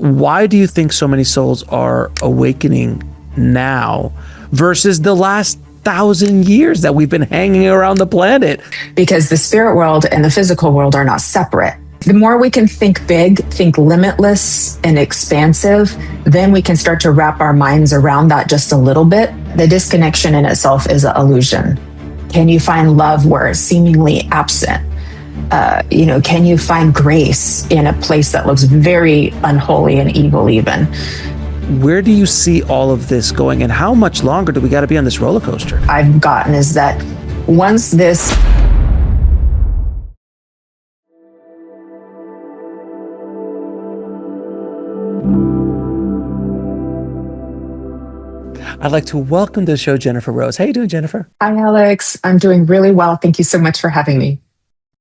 why do you think so many souls are awakening now versus the last 1,000 years that we've been hanging around the planet? Because the spirit world and the physical world are not separate. The more we can think big, think limitless and expansive, then we can start to wrap our minds around that just a little bit. The disconnection in itself is an illusion. Can you find love where it's seemingly absent? Can you find grace in a place that looks very unholy and evil even? Where do you see all of this going, and how much longer do we got to be on this roller coaster? I've gotten is that once this... I'd like to welcome to the show Jennifer Rose. How you doing, Jennifer? Hi, Alex. I'm doing really well. Thank you so much for having me.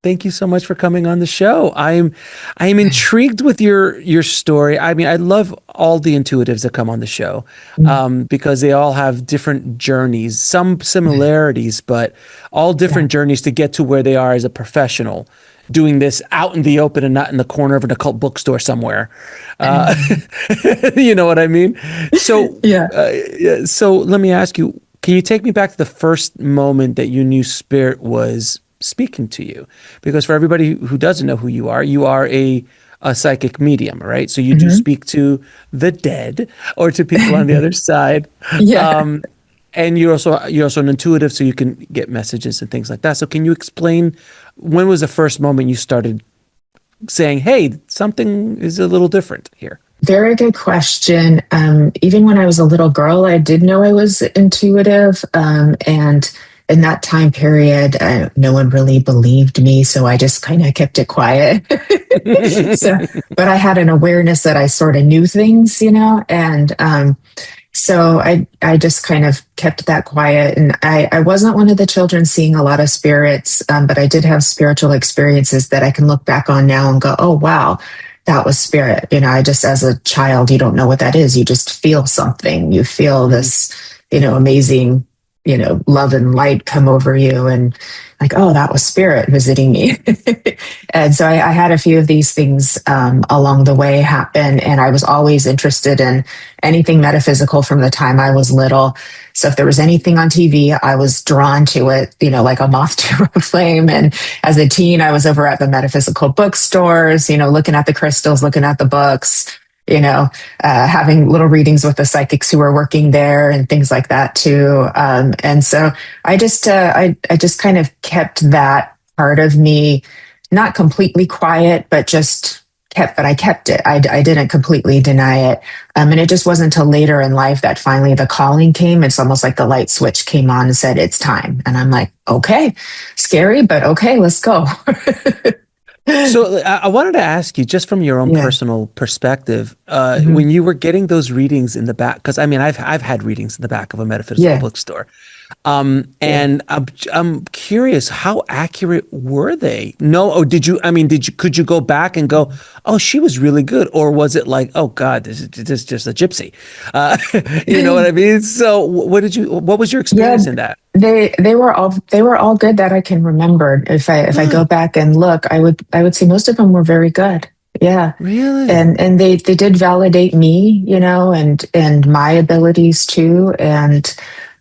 Thank you so much for coming on the show. I am intrigued with your story. I mean, I love all the intuitives that come on the show because they all have different journeys, some similarities, but all different journeys to get to where they are as a professional, doing this out in the open and not in the corner of an occult bookstore somewhere. You know what I mean? So, so let me ask you, can you take me back to the first moment that you knew Spirit was speaking to you? Because for everybody who doesn't know who you are a psychic medium, right? So you do speak to the dead or to people on the other side. And you're also an intuitive, so you can get messages and things like that. So can you explain, when was the first moment you started saying, hey, something is a little different here? Very good question. Even when I was a little girl, I did know I was intuitive. And in that time period, no one really believed me, so I just kind of kept it quiet. But I had an awareness that I sort of knew things, and so I just kind of kept that quiet. And I wasn't one of the children seeing a lot of spirits, but I did have spiritual experiences that I can look back on now and go, oh, wow, that was spirit. I just, as a child, you don't know what that is. You just feel something. You feel this, amazing love and light come over you, and like, oh, that was spirit visiting me. And so I had a few of these things along the way happen, and I was always interested in anything metaphysical from the time I was little. So if there was anything on TV, I was drawn to it, like a moth to a flame. And as a teen, I was over at the metaphysical bookstores, looking at the crystals, looking at the books, having little readings with the psychics who were working there and things like that too. And so I just kind of kept that part of me, not completely quiet, but I kept it. I didn't completely deny it. And it just wasn't until later in life that finally the calling came. It's almost like the light switch came on and said, it's time. And I'm like, okay, scary, but okay, let's go. So I wanted to ask you, just from your own personal perspective, when you were getting those readings in the back, because I mean, I've had readings in the back of a metaphysical bookstore, and I'm curious, how accurate were they? No, or could you go back and go, oh, she was really good, or was it like, oh God, this is just a gypsy? You know what I mean? So what was your experience in that? They were all good that I can remember. If I go back and look, I would say most of them were very good. Yeah. Really? And they did validate me, and my abilities too, and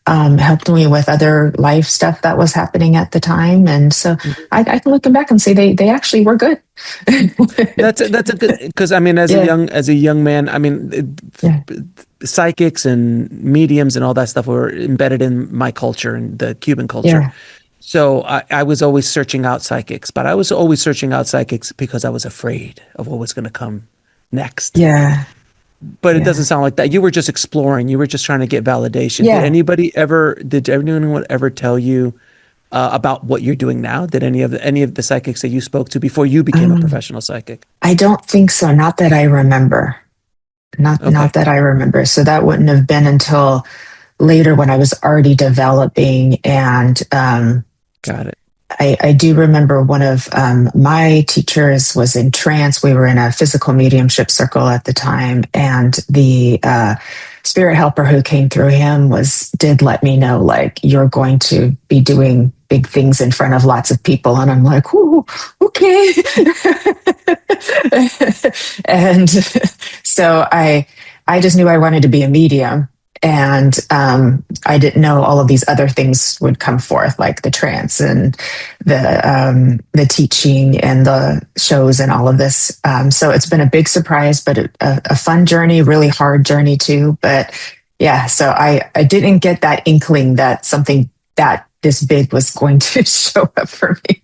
helped me with other life stuff that was happening at the time. And so I can look back and say they actually were good. That's a good, because I mean, as a young man, I mean, psychics and mediums and all that stuff were embedded in my culture and the Cuban culture. Yeah. So I was always searching out psychics, but I was always searching out psychics because I was afraid of what was going to come next. Yeah. But it doesn't sound like that. You were just exploring. You were just trying to get validation. Yeah. Did anyone ever tell you about what you're doing now? Did any of the psychics that you spoke to before you became a professional psychic? I don't think so. Not that I remember. Not that I remember. So that wouldn't have been until later when I was already developing. And got it. I do remember one of my teachers was in trance. We were in a physical mediumship circle at the time, and the spirit helper who came through him did let me know, like, you're going to be doing big things in front of lots of people. And I'm like, ooh, okay. And so I just knew I wanted to be a medium. And I didn't know all of these other things would come forth, like the trance and the teaching and the shows and all of this. So it's been a big surprise, but a fun journey, really hard journey too. But yeah, so I didn't get that inkling that something that this big was going to show up for me.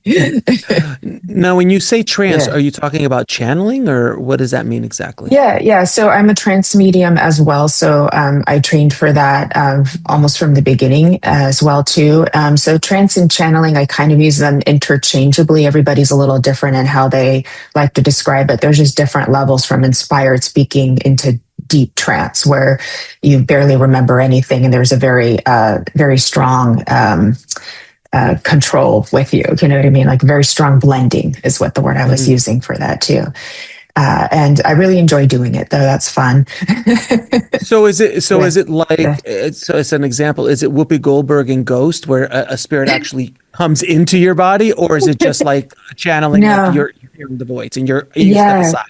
Now, when you say trance, are you talking about channeling, or what does that mean exactly? Yeah. So I'm a trance medium as well. So I trained for that almost from the beginning as well too. So trance and channeling, I kind of use them interchangeably. Everybody's a little different in how they like to describe it. There's just different levels from inspired speaking into deep trance where you barely remember anything, and there's a very strong control with you. You know what I mean? Like very strong blending is what the word I was using for that too. And I really enjoy doing it, though. That's fun. Is it like, so it's an example, is it Whoopi Goldberg in Ghost where a spirit actually comes into your body, or is it just like channeling, like you're hearing the voice and you step aside?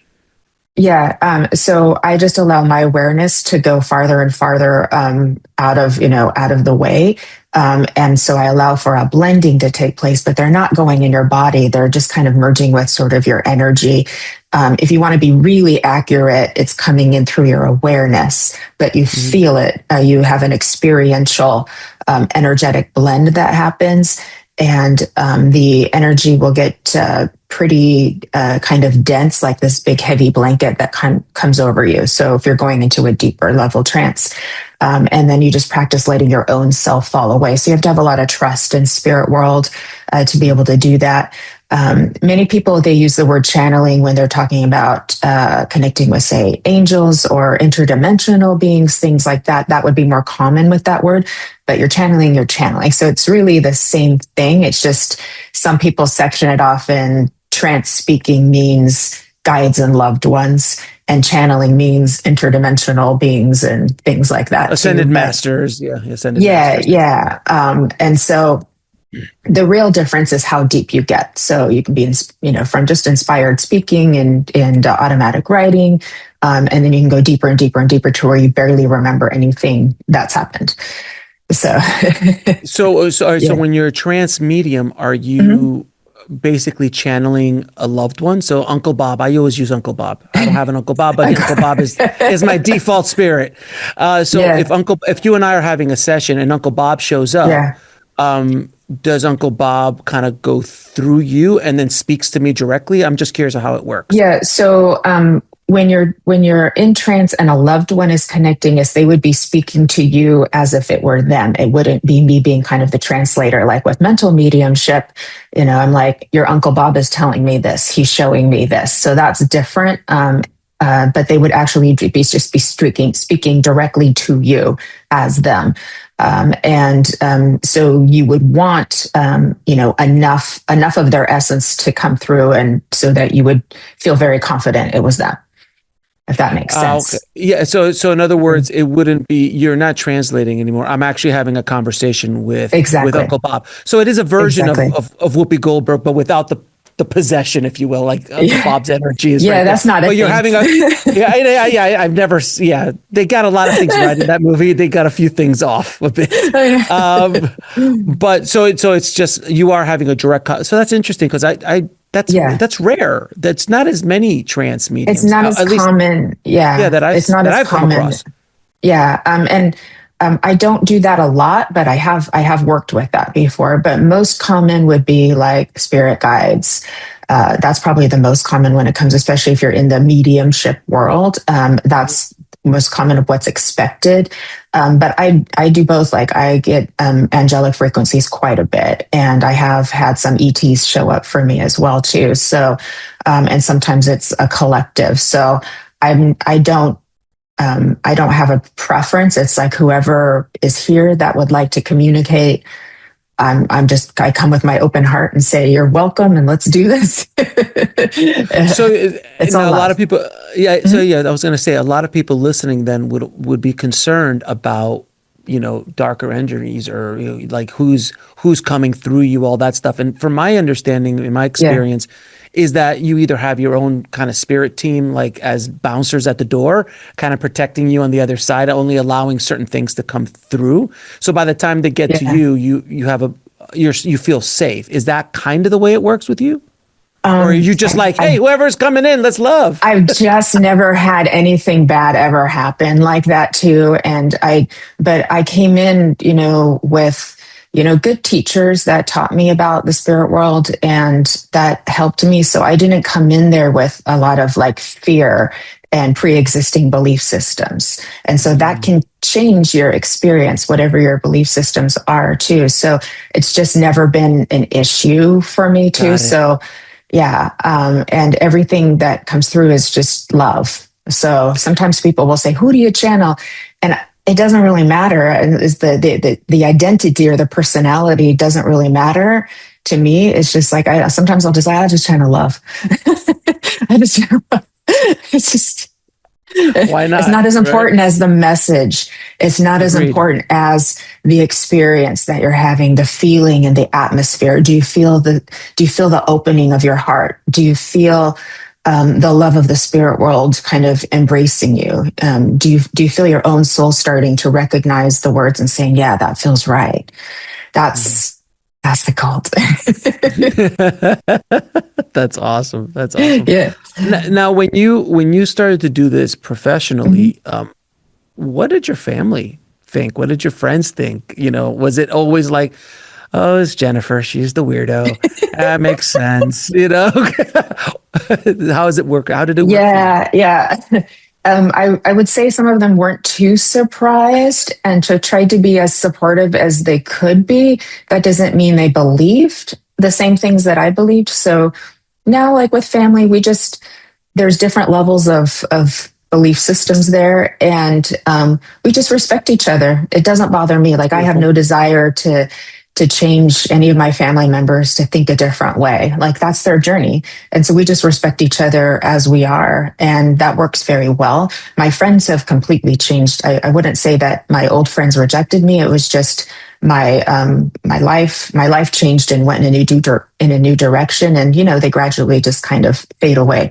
Yeah. So I just allow my awareness to go farther and farther out of the way. And so I allow for a blending to take place, but they're not going in your body. They're just kind of merging with sort of your energy. If you want to be really accurate, it's coming in through your awareness, but you feel it. You have an experiential, energetic blend that happens. And the energy will get pretty kind of dense, like this big heavy blanket that comes over you. So if you're going into a deeper level trance, and then you just practice letting your own self fall away. So you have to have a lot of trust in spirit world to be able to do that. Many people, they use the word channeling when they're talking about connecting with, say, angels or interdimensional beings, things like that. That would be more common with that word, but you're channeling. So it's really the same thing. It's just some people section it off in trance speaking means guides and loved ones, and channeling means interdimensional beings and things like that. Ascended masters. Ascended masters. Yeah. And so the real difference is how deep you get. So you can be, from just inspired speaking and automatic writing. And then you can go deeper and deeper and deeper to where you barely remember anything that's happened. So when you're a trance medium, are you basically channeling a loved one? So Uncle Bob, I always use Uncle Bob. I don't have an Uncle Bob, but Uncle Bob is my default spirit. If you and I are having a session and Uncle Bob shows up, does Uncle Bob kind of go through you and then speaks to me directly? I'm just curious of how it works. Yeah. So when you're in trance and a loved one is connecting us, they would be speaking to you as if it were them. It wouldn't be me being kind of the translator. Like with mental mediumship, I'm like, your Uncle Bob is telling me this. He's showing me this. So that's different. But they would actually be speaking directly to you as them. So you would want, enough of their essence to come through, and so that you would feel very confident it was them, if that makes sense. Okay. Yeah. So in other words, it wouldn't be, you're not translating anymore. I'm actually having a conversation with Uncle Bob. So it is a version of Whoopi Goldberg, but without the possession, if you will, like Uncle Bob's energy is. Yeah, that's not it. But you're having I've never. Yeah, they got a lot of things right in that movie. They got a few things off a bit. But so it's just, you are having a direct. So that's interesting, because that's rare. That's not as many trance mediums. It's not as common. It's not as common. Come across. Yeah, I don't do that a lot, but I have worked with that before. But most common would be like spirit guides. That's probably the most common when it comes, especially if you're in the mediumship world. That's most common of what's expected. But I do both. Like I get angelic frequencies quite a bit, and I have had some ETs show up for me as well too. So, and sometimes it's a collective. So I don't have a preference. It's like whoever is here that would like to communicate. I come with my open heart and say, you're welcome, and let's do this. So it's a lot of people. Yeah. Mm-hmm. So I was going to say, a lot of people listening then would be concerned about darker energies, or like who's coming through you, all that stuff. And from my understanding, in my experience, is that you either have your own kind of spirit team, like as bouncers at the door, kind of protecting you on the other side, only allowing certain things to come through. So by the time they get to you, you feel safe. Is that kind of the way it works with you? Or are you just hey, whoever's coming in, let's love? I've just never had anything bad ever happen like that too. But I came in, with, good teachers that taught me about the spirit world, and that helped me. So I didn't come in there with a lot of like fear and pre-existing belief systems. And so that can change your experience, whatever your belief systems are too. So it's just never been an issue for me too. So yeah. And everything that comes through is just love. So sometimes people will say, who do you channel? And it doesn't really matter. Is the identity or the personality doesn't really matter to me. It's just like, sometimes I'll just channel love. I just channel love. It's just, why not? It's not as important as the message. It's not as important as the experience that you're having, the feeling and the atmosphere. Do you feel the opening of your heart? Do you feel the love of the spirit world kind of embracing you? Do you feel your own soul starting to recognize the words and saying, yeah, that feels right? That's the cult. That's awesome. That's awesome. Yeah. Now, when you started to do this professionally, what did your family think? What did your friends think? Was it always like, oh, it's Jennifer, she's the weirdo. That makes sense. How does it work? How did it work? Yeah. I would say some of them weren't too surprised and to try to be as supportive as they could be. That doesn't mean they believed the same things that I believed. So now, like with family, there's different levels of belief systems there, and we just respect each other. It doesn't bother me. Like, I have no desire to change any of my family members to think a different way. Like, that's their journey. And so we just respect each other as we are. And that works very well. My friends have completely changed. I wouldn't say that my old friends rejected me. It was just my life changed and went in a new direction. And, they gradually just kind of fade away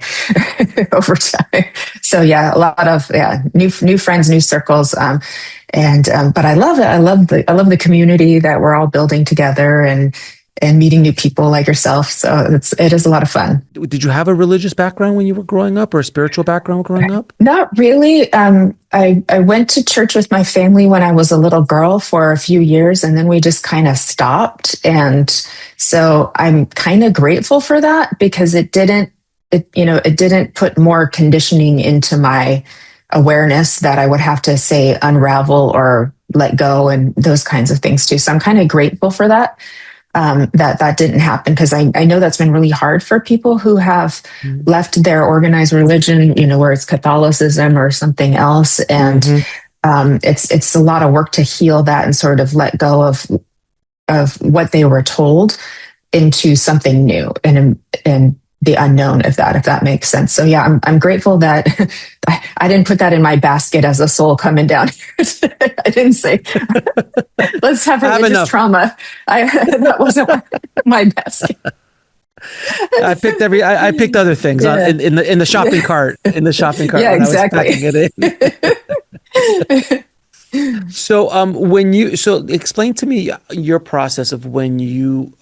over time. So yeah, a lot of, new friends, new circles. But I love it. I love the community that we're all building together and meeting new people like yourself. So it is a lot of fun. Did you have a religious background when you were growing up, or a spiritual background growing up? Not really. I went to church with my family when I was a little girl for a few years, and then we just kind of stopped. And so I'm kind of grateful for that, because it didn't put more conditioning into my awareness that I would have to say unravel or let go and those kinds of things too. So I'm kind of grateful for that. That didn't happen, because I know that's been really hard for people who have left their organized religion, where it's Catholicism or something else. And it's a lot of work to heal that and sort of let go of what they were told into something new and the unknown of that, if that makes sense. So yeah, I'm grateful that I didn't put that in my basket as a soul coming down here. I didn't say, let's have religious trauma. That wasn't my basket. I picked other things in the shopping cart. In the shopping cart. Yeah, exactly. So explain to me your process of when you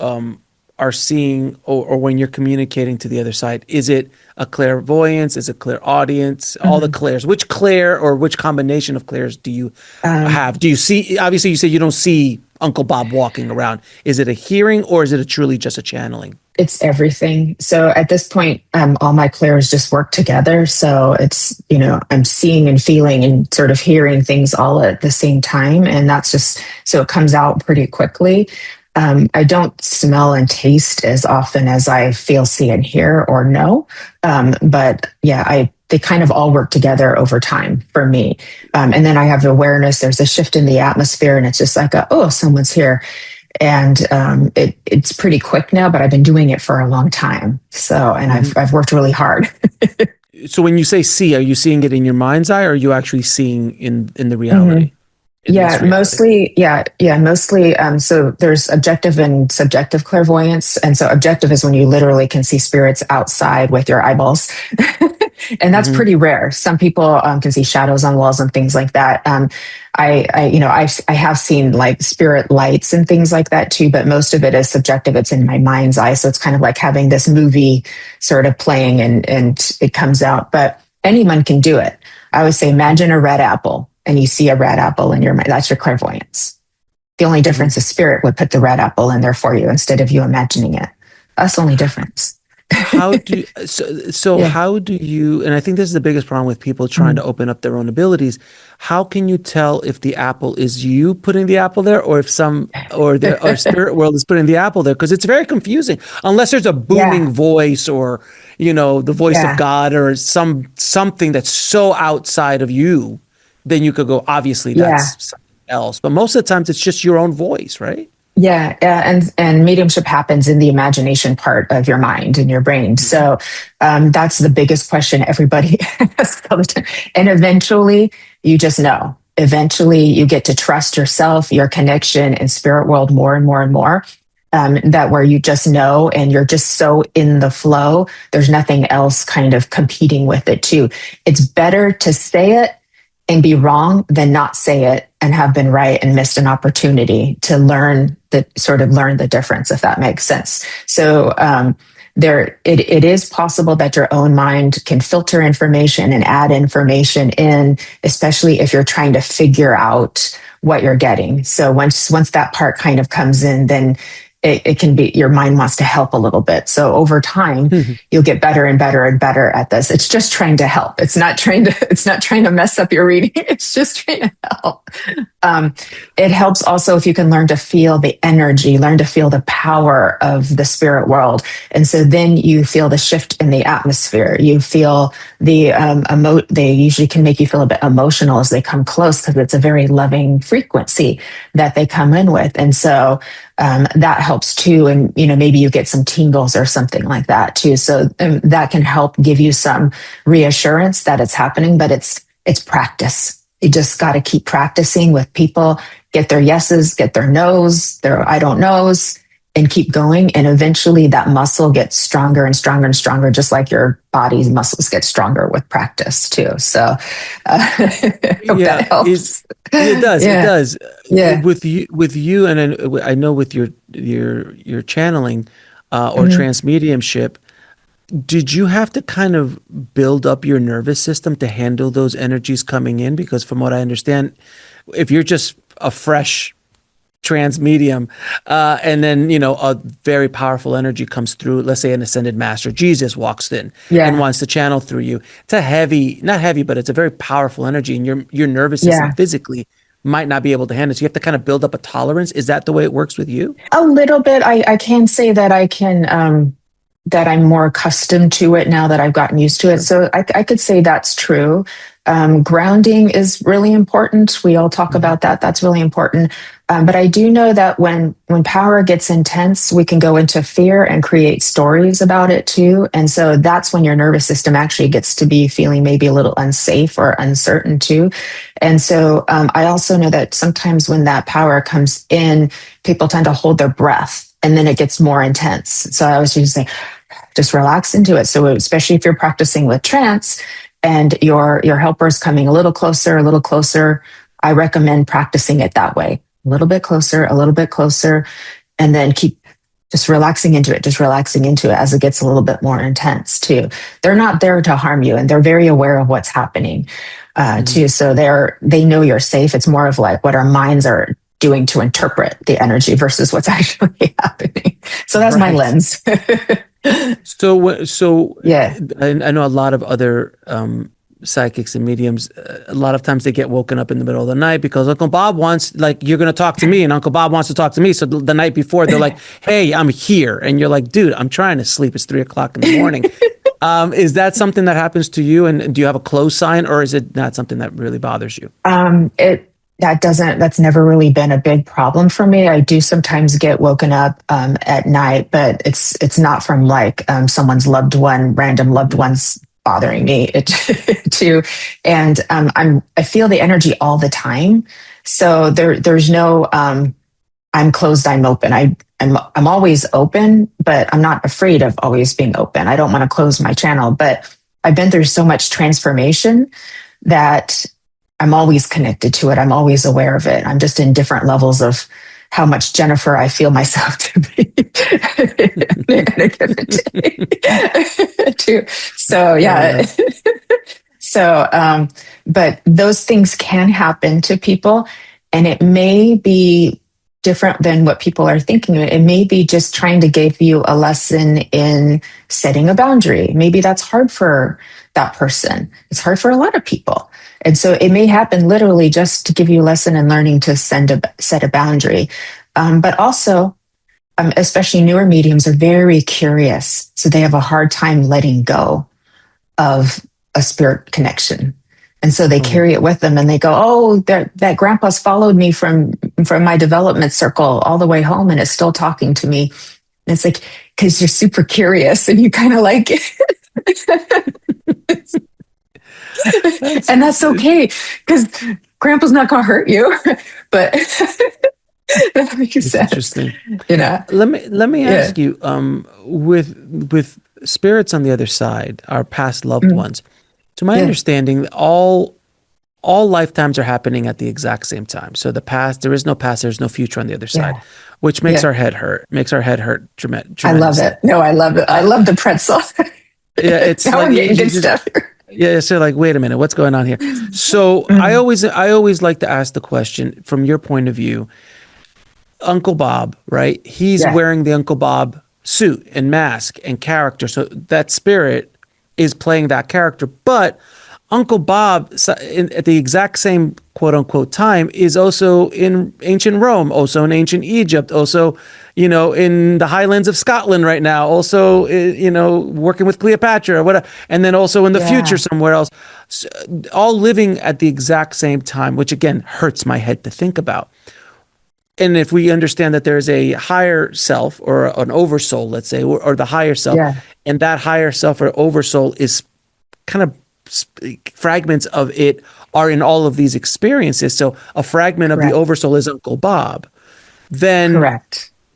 are seeing or when you're communicating to the other side. Is it a clairvoyance? Is it clairaudience? All the clairs. Which clair or which combination of clairs do you have? Do you see, obviously you say you don't see Uncle Bob walking around. Is it a hearing, or is it truly just a channeling? It's everything. So at this point, all my clairs just work together. So it's, I'm seeing and feeling and sort of hearing things all at the same time. And that's just, so it comes out pretty quickly. I don't smell and taste as often as I feel, see, and hear or know. But yeah, they kind of all work together over time for me. And then I have awareness. There's a shift in the atmosphere, and it's just like, someone's here. And it's pretty quick now, but I've been doing it for a long time. So, and I've worked really hard. So when you say see, are you seeing it in your mind's eye, or are you actually seeing in the reality? in this reality? Mostly. So there's objective and subjective clairvoyance. And so objective is when you literally can see spirits outside with your eyeballs. And that's Hmm. pretty rare. Some people can see shadows on walls and things like that. I have seen like spirit lights and things like that too, but most of it is subjective. It's in my mind's eye. So it's kind of like having this movie sort of playing and it comes out, but anyone can do it. I would say, imagine a red apple and you see a red apple in your mind. That's your clairvoyance. The only Hmm. difference is spirit would put the red apple in there for you instead of you imagining it. That's the only difference. How do so Yeah. how do you, and I think this is the biggest problem with people trying Mhm. to open up their own abilities. How can you tell if the apple is you putting the apple there, or if some or the or spirit world is putting the apple there? Because it's very confusing unless there's a Yeah. booming voice, or the voice of Yeah. God, or something that's so outside of you, then you could go, obviously Yeah. that's something else. But most of the times it's just your own voice, right? And mediumship happens in the imagination part of your mind and your brain. Mhm. So that's the biggest question everybody asks all the time. And eventually, you just know. Eventually, you get to trust yourself, your connection, and spirit world more and more and more. That where you just know and you're just so in the flow. There's nothing else kind of competing with it too. It's better to say it and be wrong than not say it and have been right and missed an opportunity to learn the difference, if that makes sense. So it is possible that your own mind can filter information and add information in, especially if you're trying to figure out what you're getting. So once that part kind of comes in, then it can be your mind wants to help a little bit. So over time, you'll get better and better and better at this. It's just trying to help. It's not trying to mess up your reading. It's just trying to help. Um, it helps also if you can learn to feel the energy, learn to feel the power of the spirit world. And so then you feel the shift in the atmosphere. You feel they usually can make you feel a bit emotional as they come close because it's a very loving frequency that they come in with. And so that helps too. And, maybe you get some tingles or something like that too. So that can help give you some reassurance that it's happening, but it's practice. You just got to keep practicing with people, get their yeses, get their nos, their I don't knows, and keep going. And eventually that muscle gets stronger and stronger and stronger, just like your body's muscles get stronger with practice too. So I hope that Yeah, helps. it does. It Yeah. does. Yeah. With you, and I know with your channeling or Mhm. trance mediumship, did you have to kind of build up your nervous system to handle those energies coming in? Because from what I understand, if you're just a fresh trans medium, and then a very powerful energy comes through, let's say an ascended master Jesus walks in and Yeah. wants to channel through you, it's a heavy, not heavy, but it's a very powerful energy, and your nervous system Yeah. physically might not be able to handle it. So you have to kind of build up a tolerance. Is that the way it works with you? A little bit. I can say that that I'm more accustomed to it now that I've gotten used to it. Sure. So I could say that's true. Grounding is really important. We all talk Hmm. about that. That's really important. But I do know that when power gets intense, we can go into fear and create stories about it too. And so that's when your nervous system actually gets to be feeling maybe a little unsafe or uncertain too. And so I also know that sometimes when that power comes in, people tend to hold their breath and then it gets more intense. So I was just saying, just relax into it. So especially if you're practicing with trance and your helper's coming a little closer, I recommend practicing it that way. A little bit closer, and then keep just relaxing into it as it gets a little bit more intense too. They're not there to harm you, and they're very aware of what's happening Hmm. too. So they know you're safe. It's more of like what our minds are doing to interpret the energy versus what's actually happening. So that's my Right. lens. So Yeah. I know a lot of other psychics and mediums. A lot of times they get woken up in the middle of the night because Uncle Bob wants, like, you're going to talk to me, and Uncle Bob wants to talk to me. So the night before, they're like, "Hey, I'm here," and you're like, "Dude, I'm trying to sleep. It's 3 o'clock in the morning." Is that something that happens to you? And do you have a close sign, or is it not something that really bothers you? It that's never really been a big problem for me. I do sometimes get woken up at night, but it's not from like someone's loved one, random loved Mhm. ones bothering me. It too, and I feel the energy all the time. So there's no I'm closed, I'm open. I'm always open, but I'm not afraid of always being open. I don't want to close my channel, but I've been through so much transformation that I'm always connected to it. I'm always aware of it. I'm just in different levels of how much Jennifer I feel myself to be in a given day. Too. So yeah. So, but those things can happen to people, and it may be different than what people are thinking. It may be just trying to give you a lesson in setting a boundary. Maybe that's hard for that person. It's hard for a lot of people. And so it may happen literally just to give you a lesson in learning to set a boundary. But also, especially newer mediums are very curious. So they have a hard time letting go of a spirit connection. And so they carry it with them and they go, oh, that grandpa's followed me from my development circle all the way home and it's still talking to me. And it's like, because you're super curious and you kind of like it. And that's okay, because grandpa's not going to hurt you. But that makes sense. Interesting. You know? Let me ask you, with spirits on the other side, our past loved ones, to my understanding, all lifetimes are happening at the exact same time. So the past, there is no past, there's no future on the other side, which makes our head hurt. Tremendously. I love it. No, I love it. I love the pretzel. Yeah, it's now like we're getting good stuff here. Yeah, so like, wait a minute, what's going on here? So I always like to ask the question from your point of view. Uncle Bob, right? He's wearing the Uncle Bob suit and mask and character. So that spirit is playing that character. But Uncle Bob, at the exact same quote unquote time, is also in ancient Rome, also in ancient Egypt, also, in the highlands of Scotland right now, also, working with Cleopatra or whatever, and then also in the future somewhere else, all living at the exact same time, which again hurts my head to think about. And if we understand that there's a higher self or an oversoul, let's say, or the higher self, and that higher self or oversoul is kind of fragments of it are in all of these experiences. So a fragment of the oversoul is Uncle Bob. Then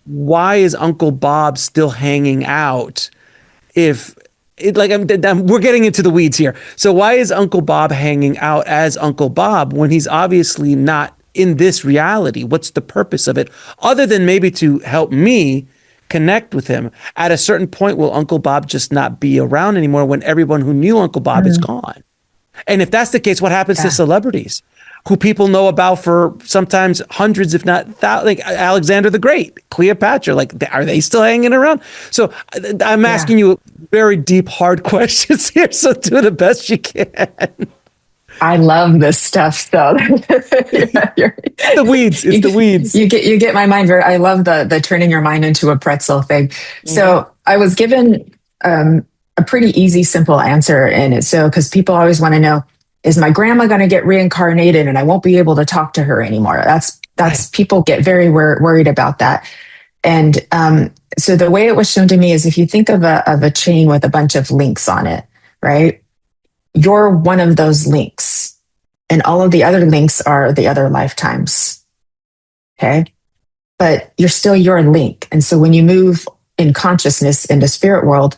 why is Uncle Bob still hanging out if we're getting into the weeds here. So why is Uncle Bob hanging out as Uncle Bob when he's obviously not in this reality? What's the purpose of it other than maybe to help me connect with him? At a certain point, will Uncle Bob just not be around anymore when everyone who knew Uncle Bob is gone? And if that's the case, what happens to celebrities who people know about for sometimes hundreds, if not thousands, like Alexander the Great, Cleopatra, are they still hanging around? So I'm asking you very deep, hard questions here. So do the best you can. I love this stuff, though. The weeds. It's the weeds. You get my mind very. I love the turning your mind into a pretzel thing. Mm-hmm. So I was given a pretty easy, simple answer in it. So because people always want to know, is my grandma going to get reincarnated and I won't be able to talk to her anymore? That's people get very worried about that. And so the way it was shown to me is if you think of a chain with a bunch of links on it, right? You're one of those links, and all of the other links are the other lifetimes. Okay. But you're still your link. And so when you move in consciousness in the spirit world,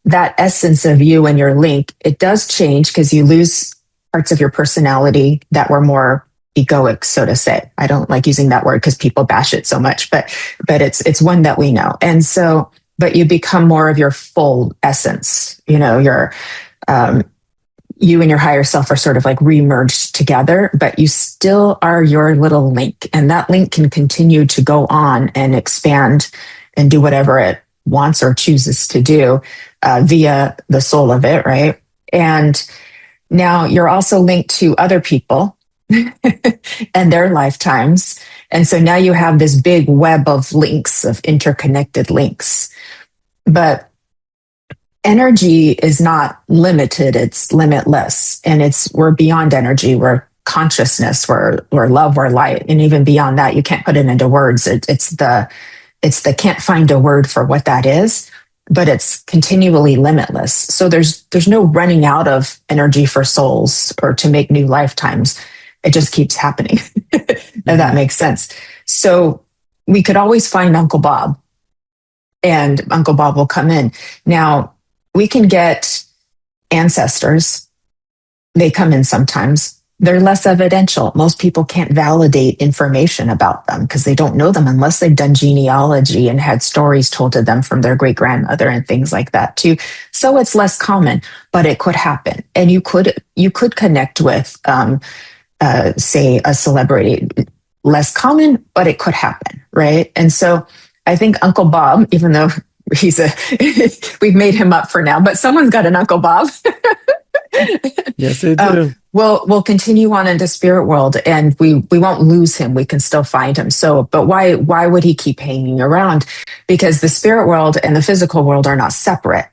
that essence of you and your link, it does change because you lose parts of your personality that were more egoic, so to say. I don't like using that word because people bash it so much, but it's one that we know. And so, but you become more of your full essence, your, you and your higher self are sort of like remerged together, but you still are your little link. And that link can continue to go on and expand and do whatever it wants or chooses to do via the soul of it, right? And now you're also linked to other people and their lifetimes. And so now you have this big web of links, of interconnected links. But energy is not limited, it's limitless. And we're beyond energy, we're consciousness, we're love, we're light. And even beyond that, you can't put it into words. It's the can't find a word for what that is, but it's continually limitless. So there's no running out of energy for souls or to make new lifetimes. It just keeps happening. if that makes sense. So we could always find Uncle Bob, and Uncle Bob will come in. Now, we can get ancestors. They come in sometimes. They're less evidential. Most people can't validate information about them because they don't know them unless they've done genealogy and had stories told to them from their great grandmother and things like that too. So it's less common, but it could happen. And you could connect with, say, a celebrity. Less common, but it could happen, right? And so I think Uncle Bob, even though we've made him up for now, but someone's got an Uncle Bob. Yes, they do. We'll continue on into spirit world, and we won't lose him. We can still find him. So, but why would he keep hanging around? Because the spirit world and the physical world are not separate.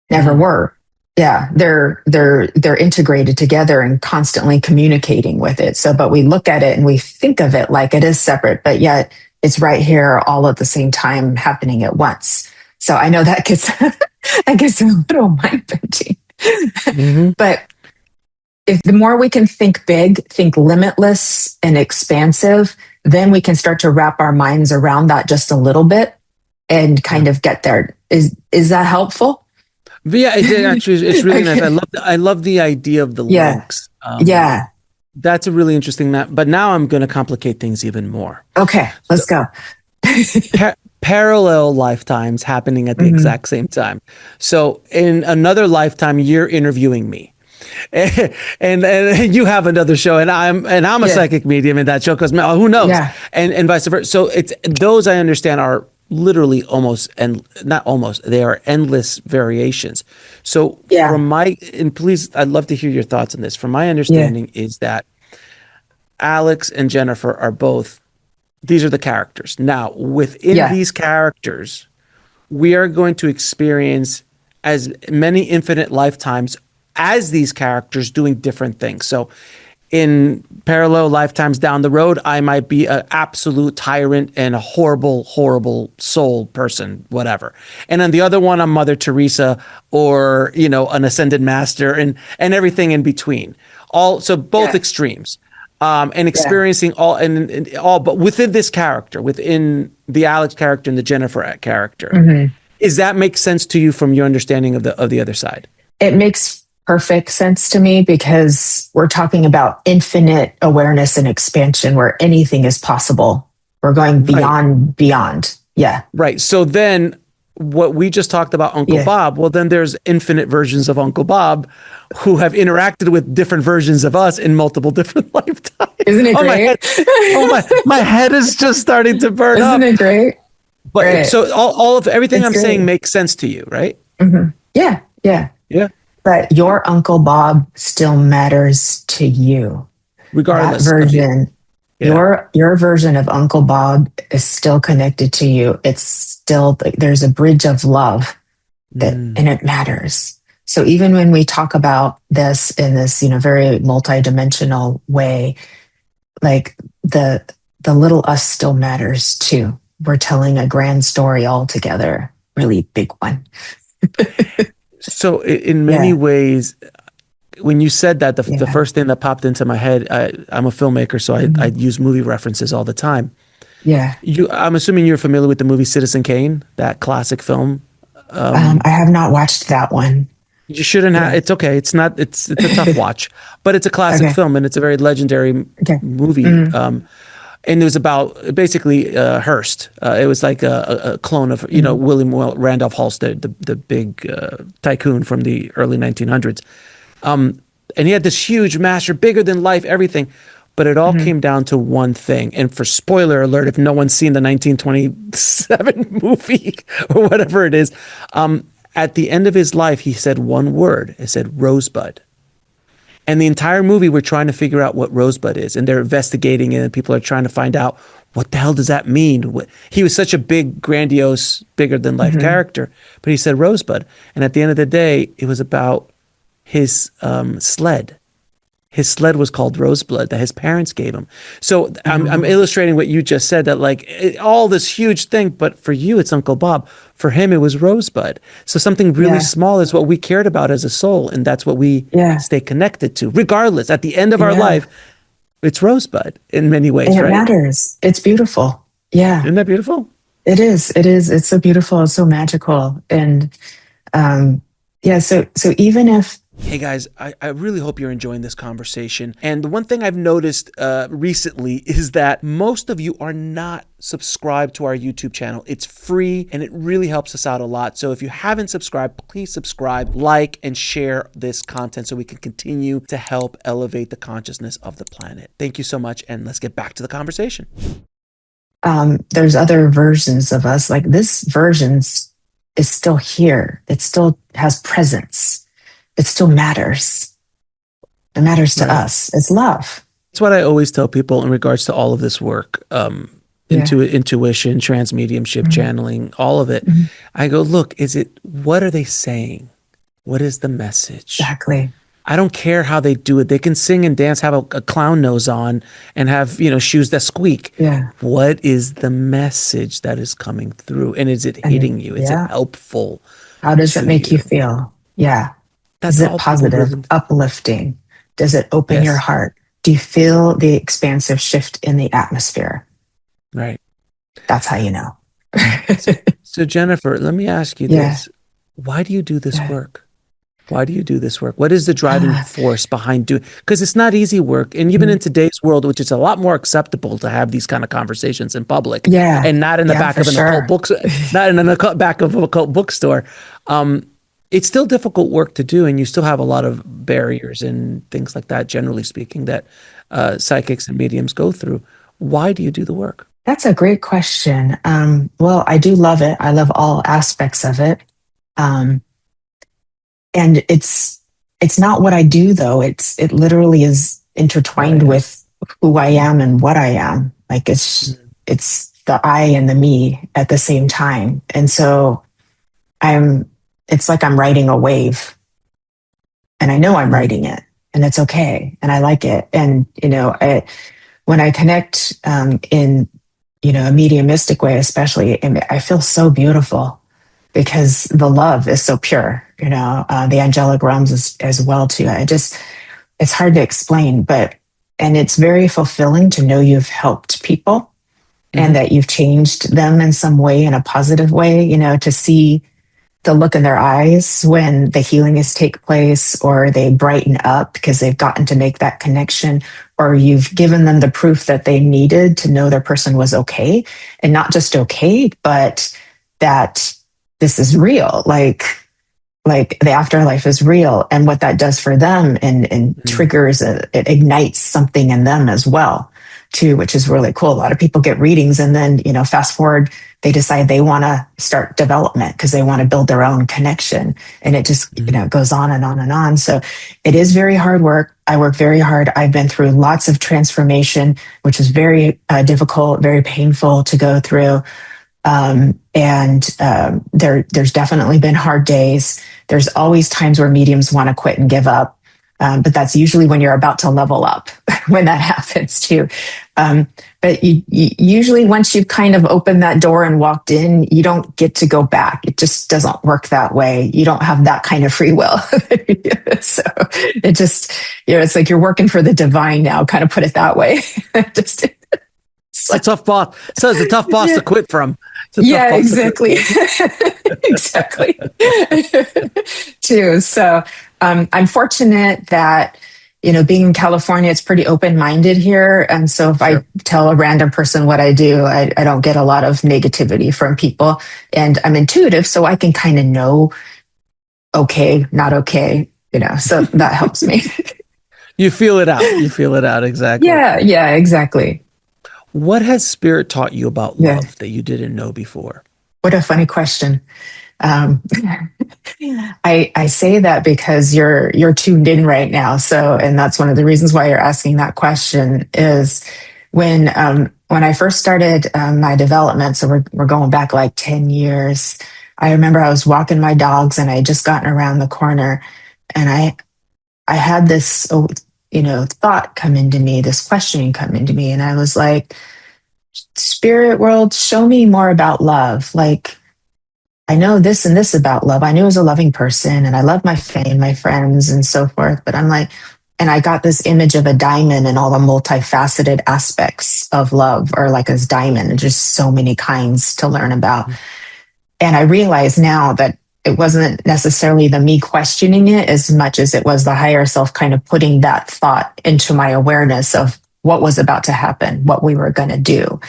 Never were. Yeah, they're integrated together and constantly communicating with it. So, but we look at it and we think of it like it is separate, but yet it's right here all at the same time happening at once. So I know that gets that gets a little mind-bending. But if the more we can think big, think limitless and expansive, then we can start to wrap our minds around that just a little bit and kind of get there. Is that helpful? Yeah, it's really nice. I love the idea of the links. Yeah. That's a really interesting but now I'm going to complicate things even more. Okay, let's go. Parallel lifetimes happening at the exact same time. So in another lifetime, you're interviewing me, and you have another show, and I'm a psychic medium in that show because who knows, and vice versa. So it's those I understand are literally they are endless variations. So and please, I'd love to hear your thoughts on this. From my understanding is that Alex and Jennifer are both, these are the characters. Now, within these characters, we are going to experience as many infinite lifetimes as these characters doing different things. So in parallel lifetimes down the road, I might be an absolute tyrant and a horrible, horrible soul person, whatever. And on the other one, I'm Mother Teresa or, an ascended master and everything in between. So both extremes. And experiencing all, but within this character, within the Alex character and the Jennifer character, does that make sense to you from your understanding of the other side? It makes perfect sense to me because we're talking about infinite awareness and expansion where anything is possible. We're going beyond. Yeah. Right. So then what we just talked about Uncle Bob, well, then there's infinite versions of Uncle Bob who have interacted with different versions of us in multiple different lifetimes. Isn't it great? My head is just starting to burn up. Isn't it great? But so all of everything I'm saying makes sense to you, right? Yeah. But your Uncle Bob still matters to you. Regardless. That version, your version of Uncle Bob is still connected to you. It's still, there's a bridge of love and it matters. So even when we talk about this in this, very multidimensional way, like the little us still matters too. We're telling a grand story all together, really big one. So in many ways, when you said that, the first thing that popped into my head, I'm a filmmaker, so I use movie references all the time. Yeah. I'm assuming you're familiar with the movie Citizen Kane, that classic film. I have not watched that one. You shouldn't have. It's okay. It's a tough watch, but it's a classic film and it's a very legendary movie. And it was about basically Hearst. It was like a clone of William Randolph Hearst, the big tycoon from the early 1900s. And he had this huge master, bigger than life, everything. But it all came down to one thing. And for spoiler alert, if no one's seen the 1927 movie or whatever it is, at the end of his life, he said one word. It said Rosebud. And the entire movie, we're trying to figure out what Rosebud is. And they're investigating it, and people are trying to find out, what the hell does that mean? He was such a big, grandiose, bigger-than-life character. But he said Rosebud. And at the end of the day, it was about his sled. His sled was called Rosebud that his parents gave him. So I'm illustrating what you just said, that all this huge thing, but for you, it's Uncle Bob. For him, it was Rosebud. So something really small is what we cared about as a soul, and that's what we stay connected to. Regardless, at the end of our life, It's rosebud in many And ways, it right? matters. It's beautiful. Yeah, Isn't that beautiful? it is. It is. It's so beautiful. It's so magical. And yeah, so even if Hey guys, I really hope you're enjoying this conversation. And the one thing I've noticed recently is that most of you are not subscribed to our YouTube channel. It's free and it really helps us out a lot. So if you haven't subscribed, please subscribe, like, and share this content so we can continue to help elevate the consciousness of the planet. Thank you so much. And let's get back to the conversation. there's other versions of us, like this version's is still here. It still has presence. It still matters. It matters to us. It's love. That's what I always tell people in regards to all of this work. Intuition, trance mediumship, channeling, all of it. I go, look, what are they saying? What is the message? Exactly. I don't care how they do it. They can sing and dance, have a clown nose on, and have, shoes that squeak. Yeah. What is the message that is coming through? And is it hitting you? Is it helpful? How does it make you feel? Yeah. That's is it positive, uplifting? Does it open your heart? Do you feel the expansive shift in the atmosphere? Right. That's how you know. So Jennifer, let me ask you this. Why do you do this work? Why do you do this work? What is the driving force behind doing? Because it's not easy work. And even in today's world, which is a lot more acceptable to have these kind of conversations in public and not in the back of an occult book, not in the back of an occult bookstore. It's still difficult work to do, and you still have a lot of barriers and things like that, generally speaking, that psychics and mediums go through. Why do you do the work? That's a great question. Well, I do love it. I love all aspects of it. And it's not what I do, though. It literally is intertwined with who I am and what I am. Like it's the I and the me at the same time. And so it's like I'm riding a wave, and I know I'm riding it, and it's okay, and I like it. And when I connect in a mediumistic way, especially, I feel so beautiful because the love is so pure. The angelic realms as well too. It's hard to explain, and it's very fulfilling to know you've helped people and that you've changed them in some way, in a positive way. To see the look in their eyes when the healing is take place, or they brighten up because they've gotten to make that connection, or you've given them the proof that they needed to know their person was okay, and not just okay, but that this is real. Like the afterlife is real, and what that does for them and triggers it ignites something in them as well too, which is really cool. A lot of people get readings and then, fast forward, they decide they want to start development because they want to build their own connection. And it just, goes on and on and on. So it is very hard work. I work very hard. I've been through lots of transformation, which is very difficult, very painful to go through. There's definitely been hard days. There's always times where mediums want to quit and give up. But that's usually when you're about to level up when that happens too. But usually once you've kind of opened that door and walked in, you don't get to go back. It just doesn't work that way. You don't have that kind of free will. So it just, it's like you're working for the divine now, kind of put it that way. It's a tough boss. So it's a tough boss to quit from. Exactly. Exactly. Too. So I'm fortunate that, being in California, it's pretty open-minded here. And so if I tell a random person what I do, I don't get a lot of negativity from people. And I'm intuitive, so I can kind of know, okay, not okay, so that helps me. You feel it out. You feel it out. Exactly. Yeah, exactly. What has spirit taught you about love that you didn't know before? What a funny question. I say that because you're tuned in right now. So, and that's one of the reasons why you're asking that question is when I first started my development. So we're going back like 10 years. I remember I was walking my dogs and I had just gotten around the corner, and I had this, thought come into me, this questioning come into me. And I was like, spirit world, show me more about love. Like, I know this and this about love. I knew I was a loving person and I love my family, my friends and so forth. But I'm like, and I got this image of a diamond and all the multifaceted aspects of love are like a diamond, and just so many kinds to learn about. And I realize now that it wasn't necessarily the me questioning it as much as it was the higher self kind of putting that thought into my awareness of what was about to happen, what we were going to do.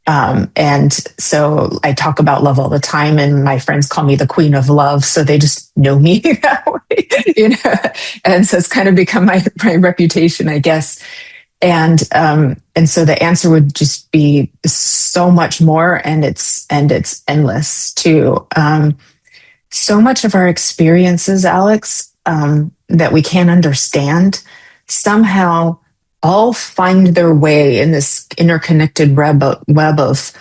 And so I talk about love all the time, and my friends call me the queen of love. So they just know me that way, you know? And so it's kind of become my reputation, I guess. And so the answer would just be so much more, and it's endless too. So much of our experiences, Alex, that we can't understand, somehow all find their way in this interconnected web of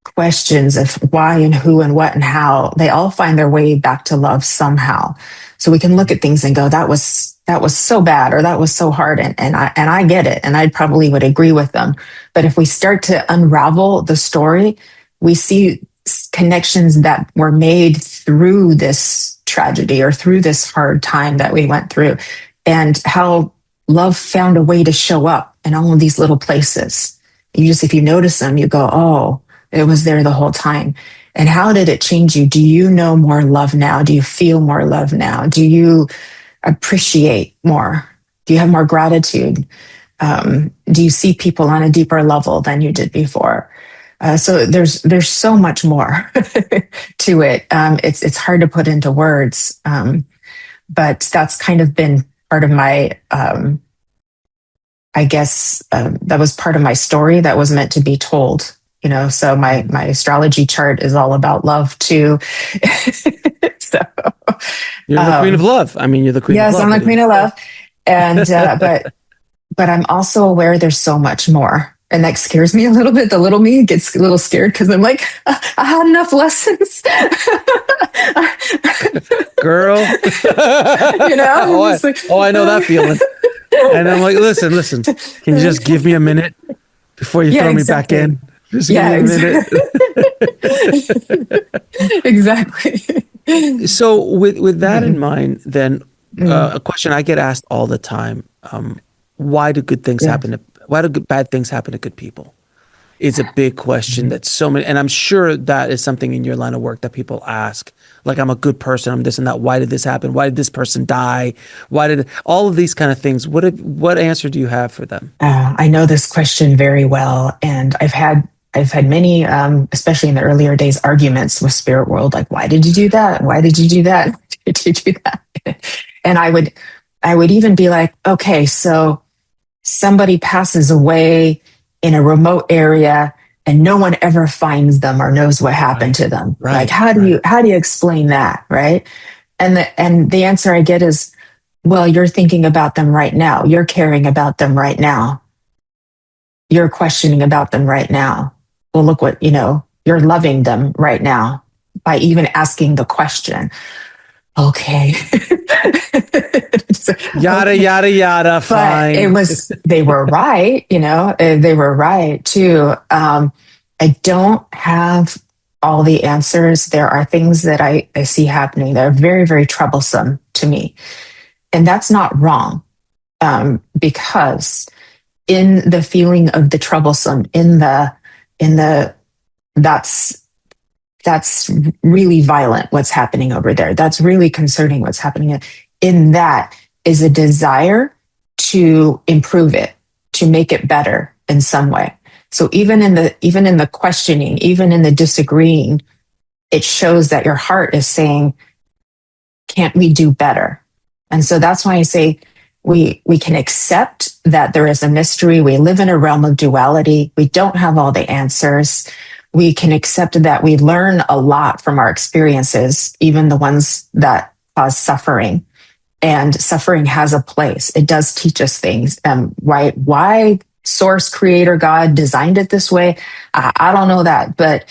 questions of why and who and what and how. They all find their way back to love somehow. So we can look at things and go, that was so bad, or that was so hard, and I get it, and I probably would agree with them. But if we start to unravel the story, we see connections that were made through this tragedy or through this hard time that we went through, and how love found a way to show up in all of these little places. If you notice them, you go, oh, it was there the whole time. And how did it change you? Do you know more love now? Do you feel more love now? Do you appreciate more? Do you have more gratitude? Do you see people on a deeper level than you did before? So there's so much more to it. It's hard to put into words, but that's kind of been part of my, I guess, that was part of my story that was meant to be told. You know, so my astrology chart is all about love too. So you're the queen of love. I mean, you're the queen of love. Yes, I'm the queen of love. And but I'm also aware there's so much more. And that scares me a little bit. The little me gets a little scared because I'm like, I had enough lessons. Girl. You know? I know that feeling. And I'm like, listen, can you just give me a minute before you throw me back in? Just give me a minute. Exactly. So with that in mind, then a question I get asked all the time, why do good things happen? Why do bad things happen to good people? It's a big question that so many, and I'm sure that is something in your line of work that people ask. Like, I'm a good person, I'm this and that. Why did this happen? Why did this person die? Why did all of these kind of things? What answer do you have for them? I know this question very well, and I've had many, especially in the earlier days, arguments with spirit world. Like, why did you do that? Why did you do that? Why did you do that? And I would even be like, okay, so somebody passes away in a remote area and no one ever finds them or knows what happened to them. Right, like, how do you explain that? Right. And the answer I get is, well, you're thinking about them right now. You're caring about them right now. You're questioning about them right now. Well, look what, you're loving them right now by even asking the question. Okay. Yada, yada, yada. Fine. But they were right, they were right too. I don't have all the answers. There are things that I see happening that are very, very troublesome to me. And that's not wrong. Because in the feeling of the troublesome, that's really violent what's happening over there. That's really concerning what's happening. In that is a desire to improve it, to make it better in some way. So even in the questioning, even in the disagreeing, it shows that your heart is saying, can't we do better? And so that's why I say we can accept that there is a mystery. We live in a realm of duality. We don't have all the answers. We can accept that we learn a lot from our experiences, even the ones that cause suffering. And suffering has a place. It does teach us things. Why Source, Creator, God designed it this way, I don't know that. But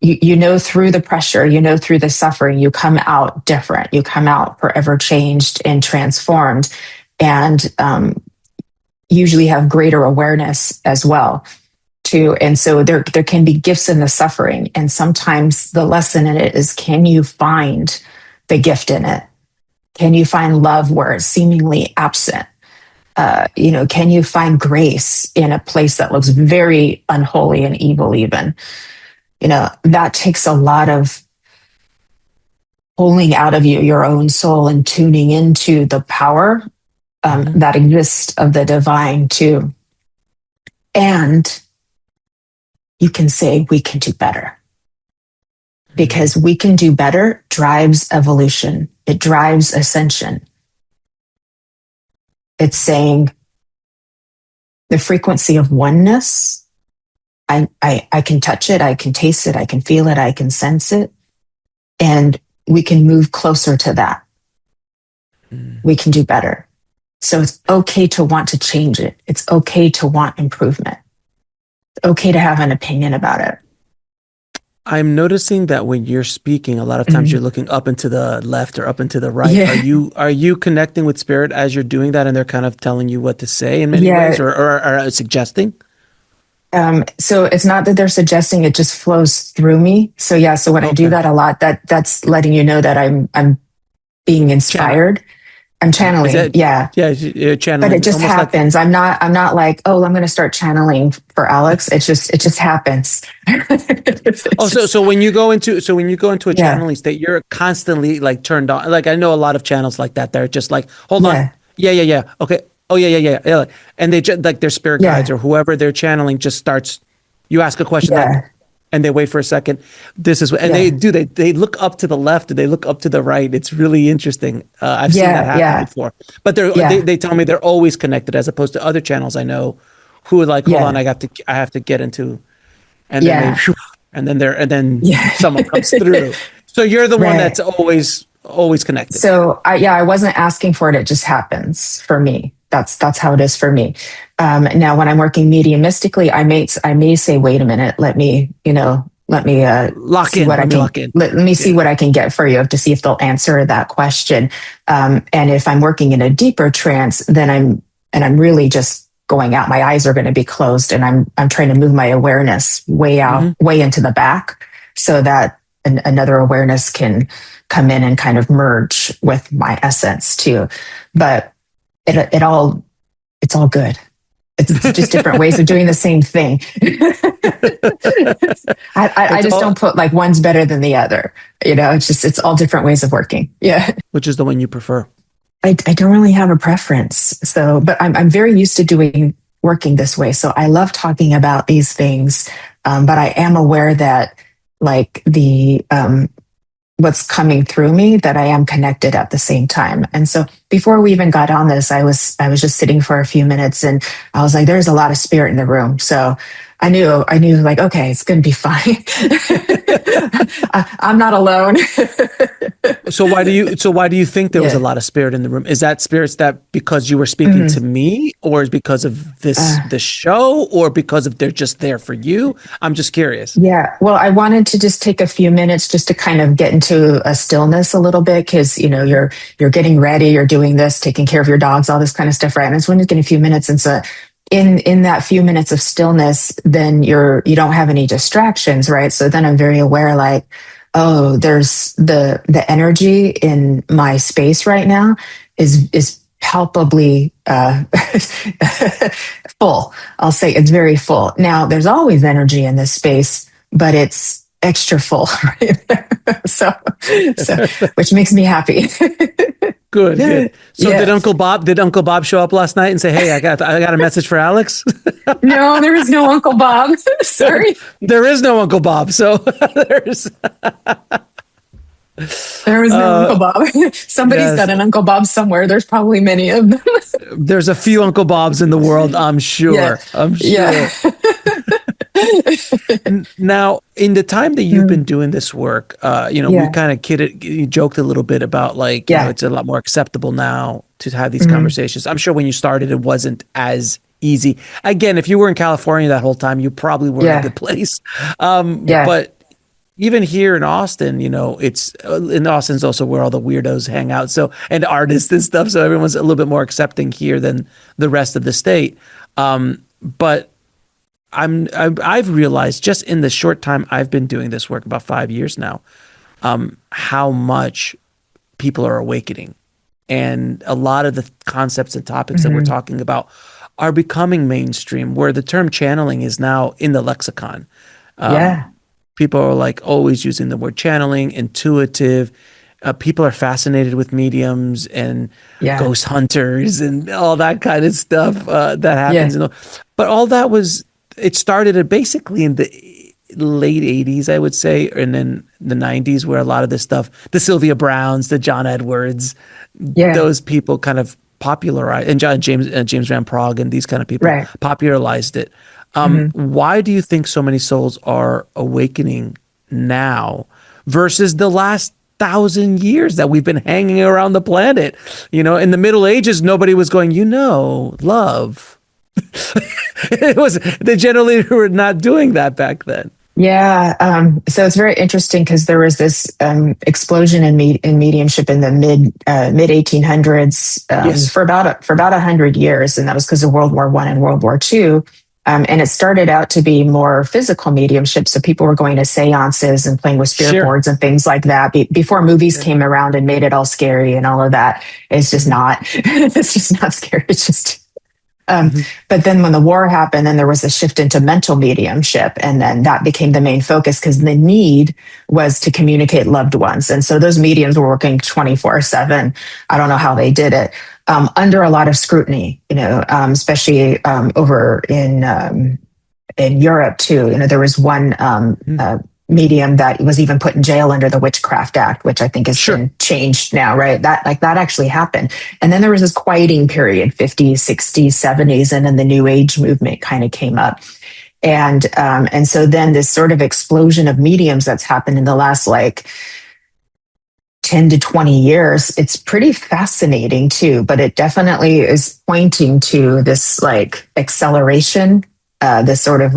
through the pressure, through the suffering, you come out different. You come out forever changed and transformed, and usually have greater awareness as well. And so there can be gifts in the suffering. And sometimes the lesson in it is, can you find the gift in it? Can you find love where it's seemingly absent? can you find grace in a place that looks very unholy and evil even? That takes a lot of pulling out of you your own soul and tuning into the power that exists of the divine too. And you can say, we can do better. Because we can do better drives evolution. It drives ascension. It's saying the frequency of oneness. I can touch it, I can taste it, I can feel it, I can sense it. And we can move closer to that. We can do better. So it's okay to want to change it. It's okay to want improvement. It's okay to have an opinion about it. I'm noticing that when you're speaking, a lot of times you're looking up and to the left or up and to the right. Yeah. Are you connecting with spirit as you're doing that, and they're kind of telling you what to say in many ways, or suggesting? So it's not that they're suggesting; it just flows through me. So when I do that a lot, that's letting you know that I'm being inspired. I'm channeling, yeah, you're channeling. But it just happens. Like, I'm not like, oh, I'm going to start channeling for Alex. It just happens. So when you go into a channeling state, you're constantly like turned on. Like I know a lot of channels like that. They're just like, hold on, yeah, okay, oh yeah, and they just like their spirit guides or whoever they're channeling just starts. You ask a question and they wait for a second. This is what, and they look up to the left, they look up to the right. It's really interesting. I've seen that happen before. But they tell me they're always connected, as opposed to other channels I know who are like, hold on, I have to get into, and then someone comes through. So you're the one that's always connected. So I wasn't asking for it. It just happens for me. That's how it is for me. Now, when I'm working mediumistically, I may say, wait a minute, let me lock in. Let me see what I can get for you to see if they'll answer that question. And if I'm working in a deeper trance, then I'm really just going out. My eyes are going to be closed, and I'm trying to move my awareness way out, way into the back, so that another awareness can come in and kind of merge with my essence too. But it's all good. It's just different ways of doing the same thing. I just don't put like one's better than the other. It's all different ways of working. Yeah. Which is the one you prefer? I don't really have a preference. So, but I'm very used to working this way. So I love talking about these things. But I am aware that like what's coming through me, that I am connected at the same time. And so before we even got on this, I was just sitting for a few minutes, and I was like, there's a lot of spirit in the room. So I knew like, okay, it's going to be fine. I'm not alone. So why do you think there was a lot of spirit in the room? Is that spirits that because you were speaking to me, or is because of this show, or because of they're just there for you? I'm just curious. Yeah. Well, I wanted to just take a few minutes just to kind of get into a stillness a little bit, because you're getting ready, you're doing this, taking care of your dogs, all this kind of stuff, right? And I just wanted to get a few minutes, and so in that few minutes of stillness, then you don't have any distractions, right? So then I'm very aware, like, oh, there's the energy in my space right now is palpably full. I'll say it's very full. Now, there's always energy in this space, but it's extra full, right? so which makes me happy. Good. So did Uncle Bob show up last night and say, "Hey, I got a message for Alex"? No, there was no Uncle Bob. Sorry. There is no Uncle Bob. So there was no Uncle Bob. Somebody's got an Uncle Bob somewhere. There's probably many of them. There's a few Uncle Bobs in the world, I'm sure. Yeah. I'm sure. Yeah. Now, in the time that you've been doing this work, we kind of joked a little bit about like, it's a lot more acceptable now to have these conversations. I'm sure when you started, it wasn't as easy. Again, if you were in California that whole time, you probably were in a good place. But even here in Austin, Austin's also where all the weirdos hang out. So, and artists and stuff. So everyone's a little bit more accepting here than the rest of the state. But I've realized just in the short time I've been doing this work, about 5 years now, how much people are awakening and a lot of the concepts and topics that we're Hmm. talking about are becoming mainstream, where the term channeling is now in the lexicon. Yeah. People are like always using the word channeling, intuitive. People are fascinated with mediums and Yeah. ghost hunters and all that kind of stuff that Yeah. happens. But all that it started basically in the late 80s, I would say, and then the 90s, where a lot of this stuff, the Sylvia Browns, the John Edwards, Yeah. those people kind of popularized, and James Van Prague and these kind of people Right. popularized it. Hmm. Why do you think so many souls are awakening now versus the last 1,000 years that we've been hanging around the planet? In the Middle Ages, nobody was going, love. They generally were not doing that back then. Yeah. So it's very interesting because there was this explosion in mediumship in the mid 1800s, Yes. for about 100 years, and that was because of World War I and World War II. And it started out to be more physical mediumship, so people were going to seances and playing with spirit Sure. boards and things like that. Before movies Yeah. came around and made it all scary and all of that, it's just not. It's just not scary. It's just um, Mm-hmm. but then when the war happened, then there was a shift into mental mediumship. And then that became the main focus because the need was to communicate loved ones. And so those mediums were working 24/7. I don't know how they did it, under a lot of scrutiny, especially over in Europe too. There was one medium that was even put in jail under the Witchcraft Act, which I think has Sure. been changed now, right? That actually happened. And then there was this quieting period, 50s, 60s, 70s, and then the New Age movement kind of came up. And so then this sort of explosion of mediums that's happened in the last 10 to 20 years, it's pretty fascinating too, but it definitely is pointing to this acceleration, this sort of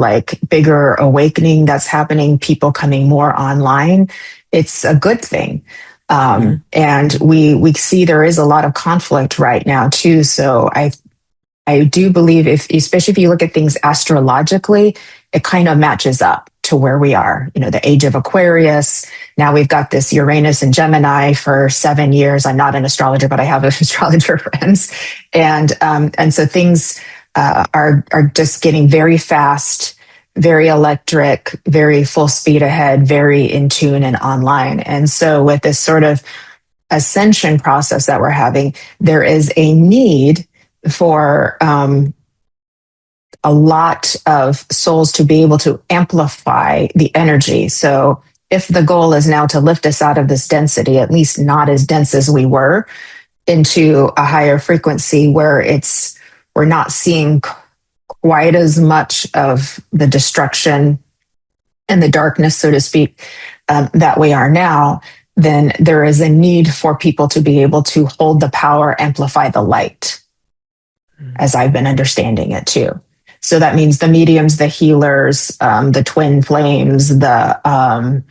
bigger awakening that's happening, people coming more online. It's a good thing. Mm-hmm. And we see there is a lot of conflict right now too. So I do believe especially if you look at things astrologically, it kind of matches up to where we are. The age of Aquarius. Now we've got this Uranus and Gemini for 7 years. I'm not an astrologer, but I have astrologer friends, and so things are just getting very fast, very electric, very full speed ahead, very in tune and online. And so with this sort of ascension process that we're having, there is a need for a lot of souls to be able to amplify the energy. So if the goal is now to lift us out of this density, at least not as dense as we were, into a higher frequency where we're not seeing quite as much of the destruction and the darkness, so to speak, that we are now, then there is a need for people to be able to hold the power, amplify the light, as I've been understanding it too. So that means the mediums, the healers, the twin flames, the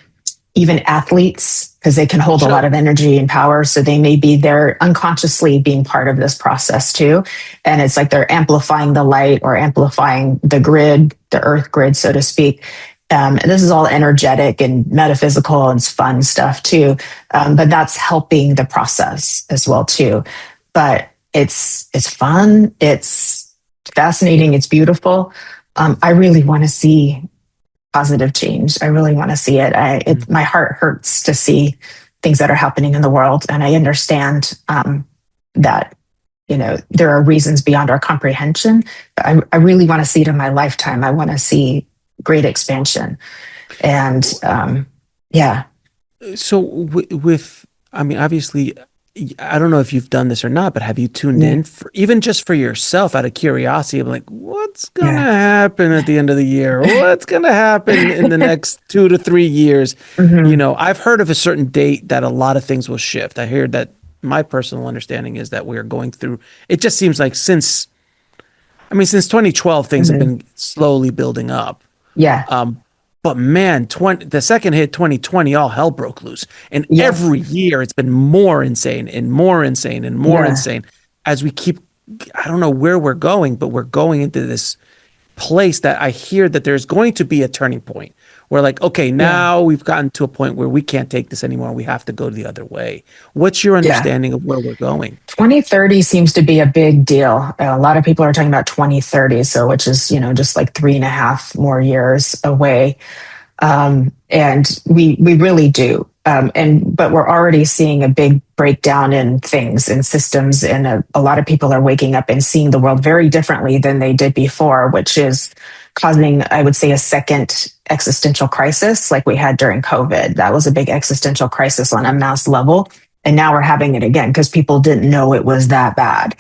even athletes, because they can hold Sure. a lot of energy and power. So they may be there unconsciously being part of this process too. And it's like they're amplifying the light or amplifying the grid, the earth grid, so to speak. And this is all energetic and metaphysical and it's fun stuff too. But that's helping the process as well too. But it's fun. It's fascinating. It's beautiful. I really want to see positive change. I really want to see it. My heart hurts to see things that are happening in the world, and I understand that there are reasons beyond our comprehension. But I really want to see it in my lifetime. I want to see great expansion, and yeah. So I mean, obviously, I don't know if you've done this or not, but have you tuned in even just for yourself out of curiosity? I'm like, what's going to happen at the end of the year? What's going to happen in the next 2 to 3 years? Mm-hmm. I've heard of a certain date that a lot of things will shift. I hear that my personal understanding is that we're going through, it just seems like since 2012, things have Mm-hmm. been slowly building up. Yeah. But man, the second hit 2020, all hell broke loose. And Yeah. every year it's been more insane and more insane and more Yeah. insane as we keep, I don't know where we're going, but we're going into this place that I hear that there's going to be a turning point We're like, okay, now we've gotten to a point where we can't take this anymore. We have to go the other way. What's your understanding of where we're going? 2030 seems to be a big deal. A lot of people are talking about 2030, so which is, just like 3.5 more years away. And we really do. But we're already seeing a big breakdown in things and systems, and a lot of people are waking up and seeing the world very differently than they did before, which is causing, I would say, a second existential crisis like we had during COVID. That was a big existential crisis on a mass level. And now we're having it again because people didn't know it was that bad.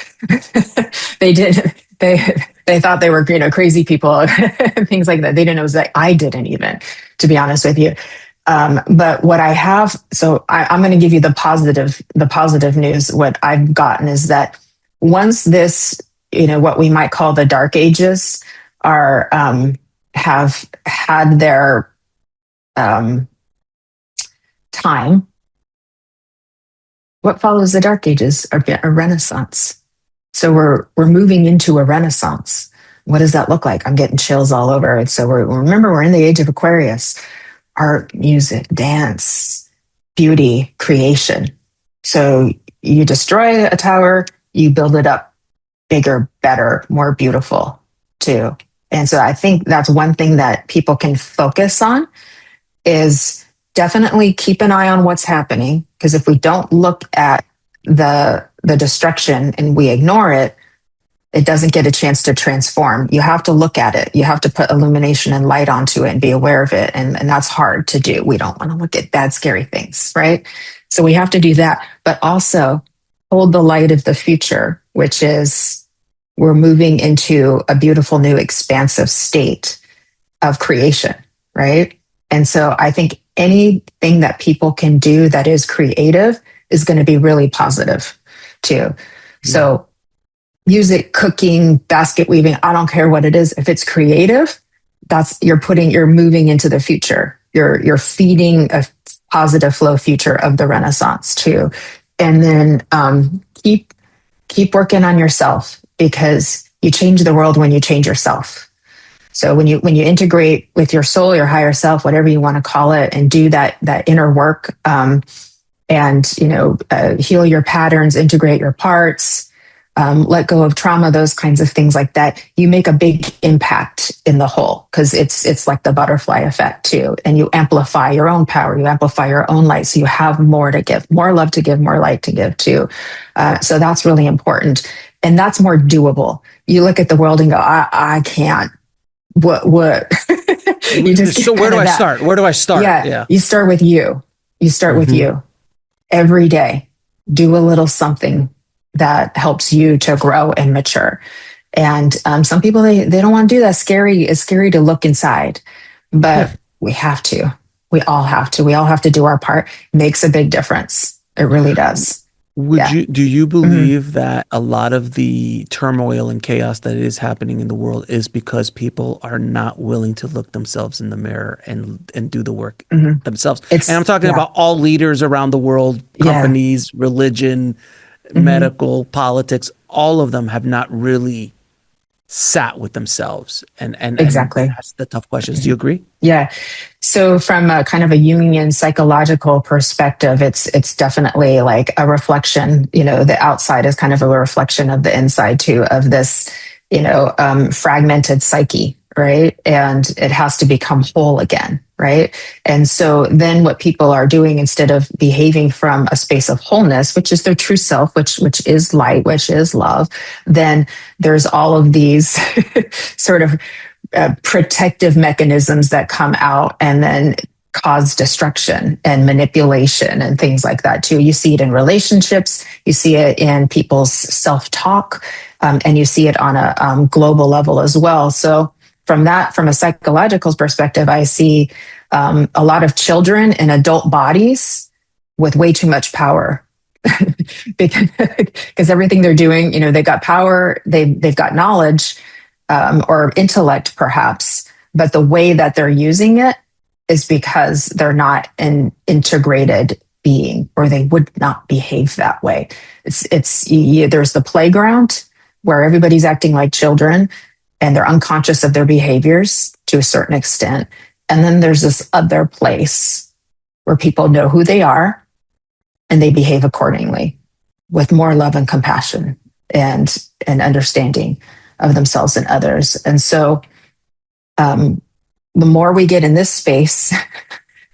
They didn't. They thought they were, crazy people and things like that. They didn't know. It was like, I didn't even, to be honest with you. But what I have, so I'm going to give you the positive news. What I've gotten is that once this, what we might call the dark ages are, have had their time, what follows the dark ages are a renaissance. So we're moving into a renaissance. What does that look like? I'm getting chills all over. And so remember, we're in the age of Aquarius. Art, music, dance, beauty, creation. So you destroy a tower, you build it up bigger, better, more beautiful too. And so I think that's one thing that people can focus on is definitely keep an eye on what's happening. Because if we don't look at the destruction and we ignore it, it doesn't get a chance to transform. You have to look at it. You have to put illumination and light onto it and be aware of it. And that's hard to do. We don't want to look at bad, scary things, right? So we have to do that, but also hold the light of the future, which is we're moving into a beautiful new expansive state of creation, right? And so I think anything that people can do that is creative is going to be really positive too. So music, cooking, basket weaving, I don't care what it is. If it's creative, you're moving into the future. You're feeding a positive flow future of the Renaissance too. And then keep working on yourself, because you change the world when you change yourself. So when you integrate with your soul, your higher self, whatever you want to call it, and do that inner work, and heal your patterns, integrate your parts, let go of trauma, those kinds of things like that, you make a big impact in the whole, because it's like the butterfly effect too. And you amplify your own power, you amplify your own light, so you have more to give, more love to give, more light to give too. So that's really important, and that's more doable. You look at the world and go, I can't. What? You just so where do I start? Where do I start? Yeah. You start with you. You start with you every day. Do a little something that helps you to grow and mature. And some people, they don't want to do that. It's scary to look inside, but we have to. We all have to. We all have to do our part. It makes a big difference. It really does. Do you believe that a lot of the turmoil and chaos that is happening in the world is because people are not willing to look themselves in the mirror and do the work themselves? And I'm talking about all leaders around the world, companies, religion, medical, politics, all of them have not really sat with themselves and exactly asked the tough questions. Do you agree? Yeah. So from a kind of a Jungian psychological perspective, it's definitely like a reflection, the outside is kind of a reflection of the inside too, of this, fragmented psyche, right? And it has to become whole again, right? And so then what people are doing, instead of behaving from a space of wholeness, which is their true self, which is light, which is love, then there's all of these sort of protective mechanisms that come out and then cause destruction and manipulation and things like that too. You see it in relationships, you see it in people's self-talk, and you see it on a global level as well. So from a psychological perspective, I see a lot of children in adult bodies with way too much power. because everything they're doing, they got power, they've got knowledge, or intellect perhaps, but the way that they're using it is because they're not an integrated being, or they would not behave that way. There's the playground where everybody's acting like children and they're unconscious of their behaviors to a certain extent. And then there's this other place where people know who they are and they behave accordingly with more love and compassion and understanding of themselves and others. And so the more we get in this space,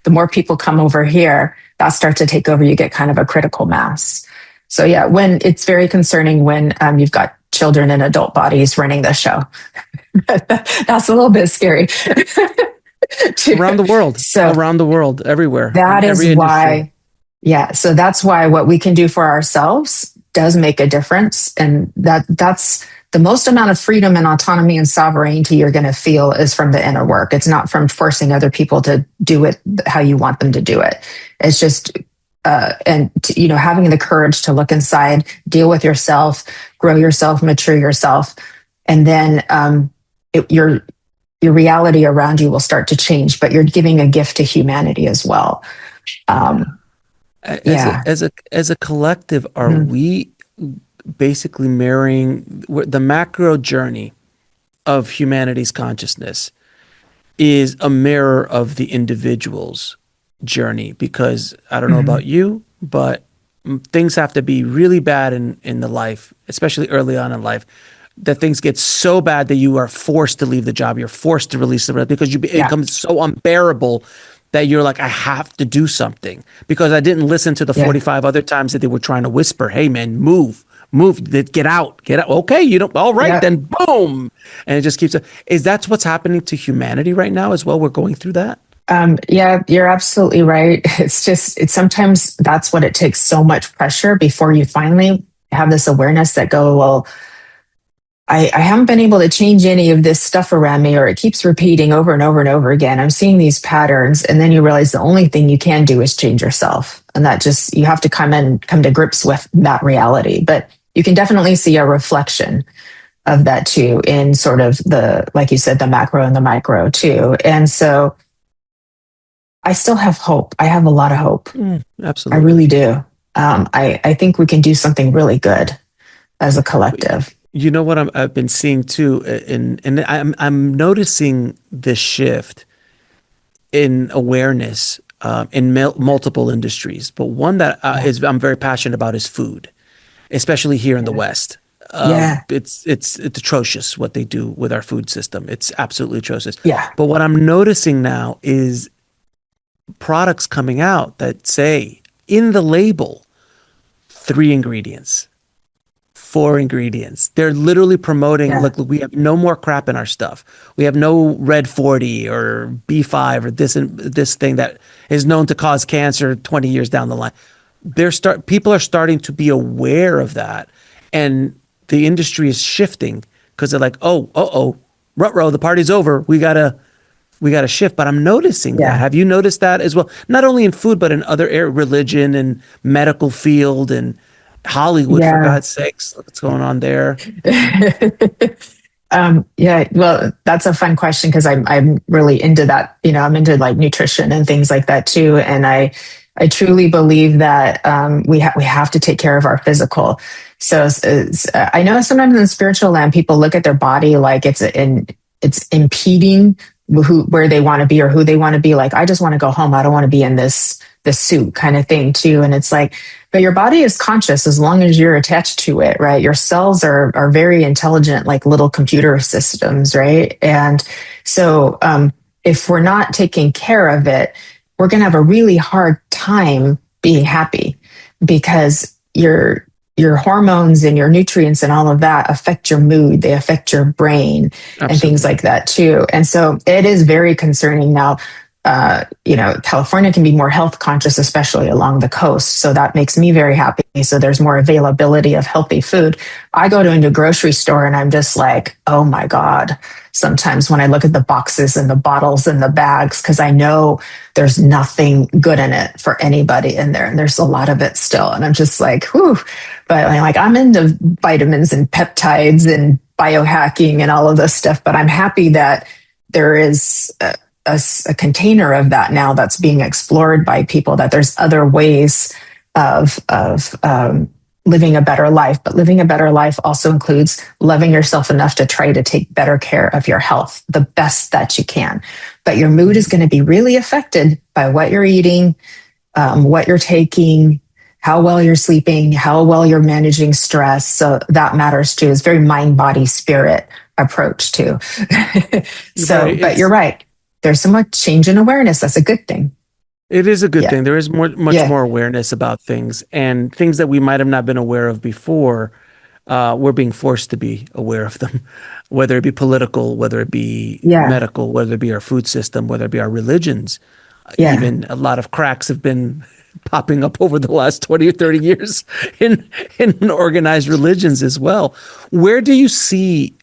the more people come over here, that starts to take over. You get kind of a critical mass. So yeah, when it's very concerning when you've got children in adult bodies running the show. That's a little bit scary. Around the world, everywhere. That is why, yeah. So that's why what we can do for ourselves does make a difference. And that's the most amount of freedom and autonomy and sovereignty you're going to feel is from the inner work. It's not from forcing other people to do it how you want them to do it. It's just, having the courage to look inside, deal with yourself, grow yourself, mature yourself. And then your reality around you will start to change, but you're giving a gift to humanity as well. As a collective, are we basically mirroring the macro journey of humanity's consciousness is a mirror of the individual's journey? Because I don't know about you, but things have to be really bad in the life, especially early on in life, that things get so bad that you are forced to leave the job. You're forced to release the because it becomes so unbearable that you're like, I have to do something because I didn't listen to the 45 other times that they were trying to whisper, hey man, move, get out. Okay, you don't, all right, then boom. And it just keeps, is that's what's happening to humanity right now as well? We're going through that. Yeah, you're absolutely right. It's sometimes that's what it takes, so much pressure before you finally have this awareness that well, I haven't been able to change any of this stuff around me, or it keeps repeating over and over and over again. I'm seeing these patterns. And then you realize the only thing you can do is change yourself. And that just, you have to come to grips with that reality. But you can definitely see a reflection of that too, in sort of like you said, the macro and the micro too. And so I still have hope. I have a lot of hope. Absolutely. I really do. I think we can do something really good as a collective. You know what I've been seeing too, and I'm noticing this shift in awareness in multiple industries, but one that I'm very passionate about is food, especially here in the West. It's atrocious what they do with our food system. It's absolutely atrocious. Yeah. But what I'm noticing now is products coming out that say in the label 3 ingredients. 4 ingredients. They're literally promoting, look, we have no more crap in our stuff. We have no red 40 or B5 or this thing that is known to cause cancer 20 years down the line. People are starting to be aware of that, and the industry is shifting because they're like, ruh-roh, the party's over. We gotta shift. But I'm noticing that. Have you noticed that as well? Not only in food, but in other areas, religion and medical field and Hollywood, for God's sakes, what's going on there? Well, that's a fun question because I'm really into that. I'm into like nutrition and things like that too. And I truly believe that we have to take care of our physical. So I know sometimes in the spiritual land, people look at their body like it's impeding where they want to be or who they want to be. Like, I just want to go home. I don't want to be in this suit kind of thing too. And it's like, but your body is conscious as long as you're attached to it, right? Your cells are very intelligent, like little computer systems, right? And so if we're not taking care of it, we're going to have a really hard time being happy because your hormones and your nutrients and all of that affect your mood. They affect your brain. Absolutely. And things like that too. And so it is very concerning now. California can be more health conscious, especially along the coast. So that makes me very happy. So there's more availability of healthy food. I go to a grocery store and I'm just like, oh my God. Sometimes when I look at the boxes and the bottles and the bags, because I know there's nothing good in it for anybody in there. And there's a lot of it still. And I'm just like, whew. But I'm into vitamins and peptides and biohacking and all of this stuff. But I'm happy that there is a container of that now that's being explored by people, that there's other ways of living a better life. But living a better life also includes loving yourself enough to try to take better care of your health, the best that you can. But your mood is going to be really affected by what you're eating, what you're taking, how well you're sleeping, how well you're managing stress. So that matters too. It's very mind, body, spirit approach too. So, Right. but you're right. There's so much change in awareness. That's a good thing. It is a good thing. There is much more awareness about things, and things that we might have not been aware of before. We're being forced to be aware of them, whether it be political, whether it be medical, whether it be our food system, whether it be our religions. Even a lot of cracks have been popping up over the last 20 or 30 years in organized religions as well. Where do you see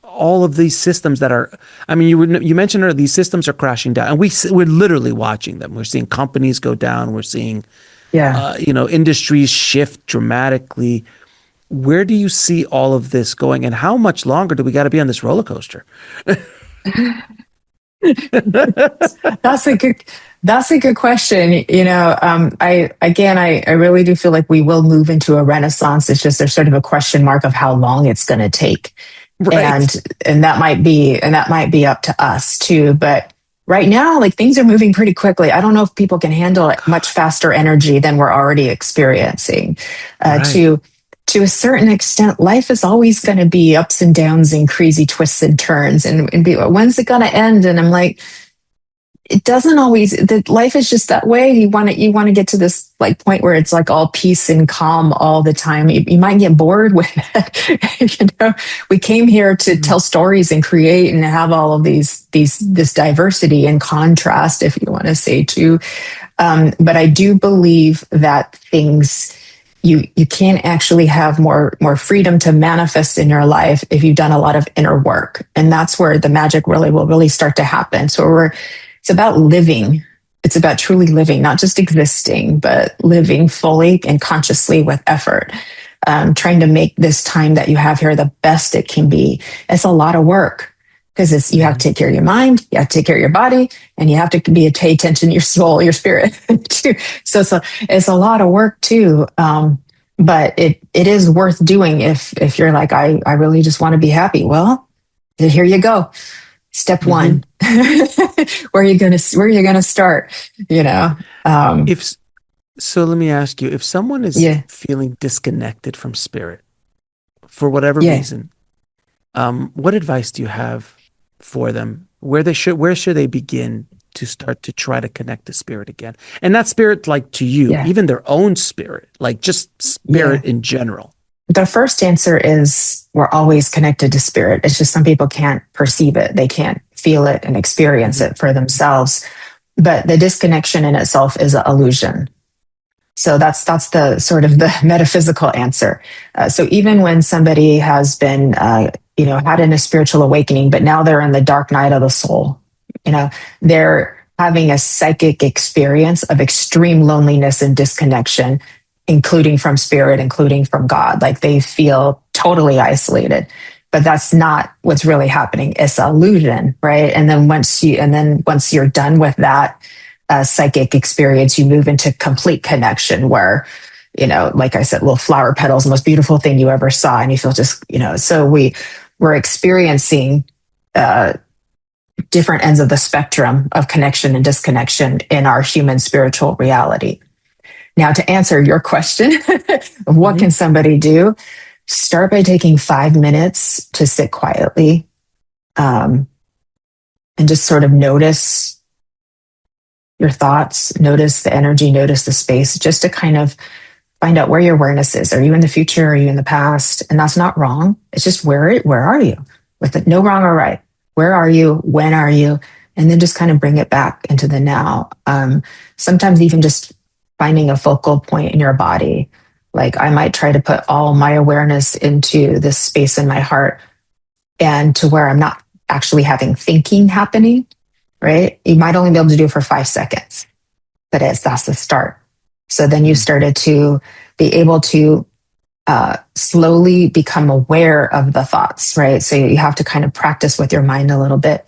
all of these systems that are, I mean, you mentioned these systems are crashing down, and we're literally watching them. We're seeing companies go down. We're seeing, industries shift dramatically. Where do you see all of this going, and how much longer do we got to be on this roller coaster? That's a good question. I really do feel like we will move into a renaissance. It's just there's sort of a question mark of how long it's going to take. Right. And that might be up to us too. But right now, like, things are moving pretty quickly. I don't know if people can handle much faster energy than we're already experiencing. To a certain extent, life is always going to be ups and downs and crazy twists and turns. And when's it going to end? And I'm like, it doesn't always. Life is just that way. You want to get to this like point where it's like all peace and calm all the time. You might get bored with it. We came here to tell stories and create and have all of this diversity and contrast, if you want to say too. But I do believe that things. You can actually have more freedom to manifest in your life if you've done a lot of inner work, and that's where the magic will really start to happen. So it's about living. It's about truly living, not just existing, but living fully and consciously with effort. Trying to make this time that you have here the best it can be. It's a lot of work because you have to take care of your mind, you have to take care of your body, and you have to pay attention to your soul, your spirit too. So it's a lot of work too. But it is worth doing if you're like, I really just want to be happy. Well, here you go. Step one. Where are you gonna start? So let me ask you, if someone is feeling disconnected from spirit for whatever reason, what advice do you have for them? Where should they begin to start to try to connect to spirit again? And not spirit like to you, even their own spirit, like just spirit in general. The first answer is we're always connected to spirit. It's just some people can't perceive it. They can't feel it and experience it for themselves. But the disconnection in itself is an illusion. So that's the sort of the metaphysical answer. So even when somebody has been, had a spiritual awakening, but now they're in the dark night of the soul, they're having a psychic experience of extreme loneliness and disconnection, including from spirit, including from God. Like, they feel totally isolated, but that's not what's really happening. It's an illusion, right? And then once you're done with that psychic experience, you move into complete connection where, like I said, little flower petals, most beautiful thing you ever saw. And you feel just, so we're experiencing different ends of the spectrum of connection and disconnection in our human spiritual reality. Now, to answer your question of what can somebody do, start by taking 5 minutes to sit quietly and just sort of notice your thoughts, notice the energy, notice the space, just to kind of find out where your awareness is. Are you in the future? Are you in the past? And that's not wrong. It's just where are you? With it, no wrong or right. Where are you? When are you? And then just kind of bring it back into the now. Sometimes even just finding a focal point in your body. Like, I might try to put all my awareness into this space in my heart, and to where I'm not actually having thinking happening, right? You might only be able to do it for 5 seconds, but that's the start. So then you started to be able to slowly become aware of the thoughts, right? So you have to kind of practice with your mind a little bit.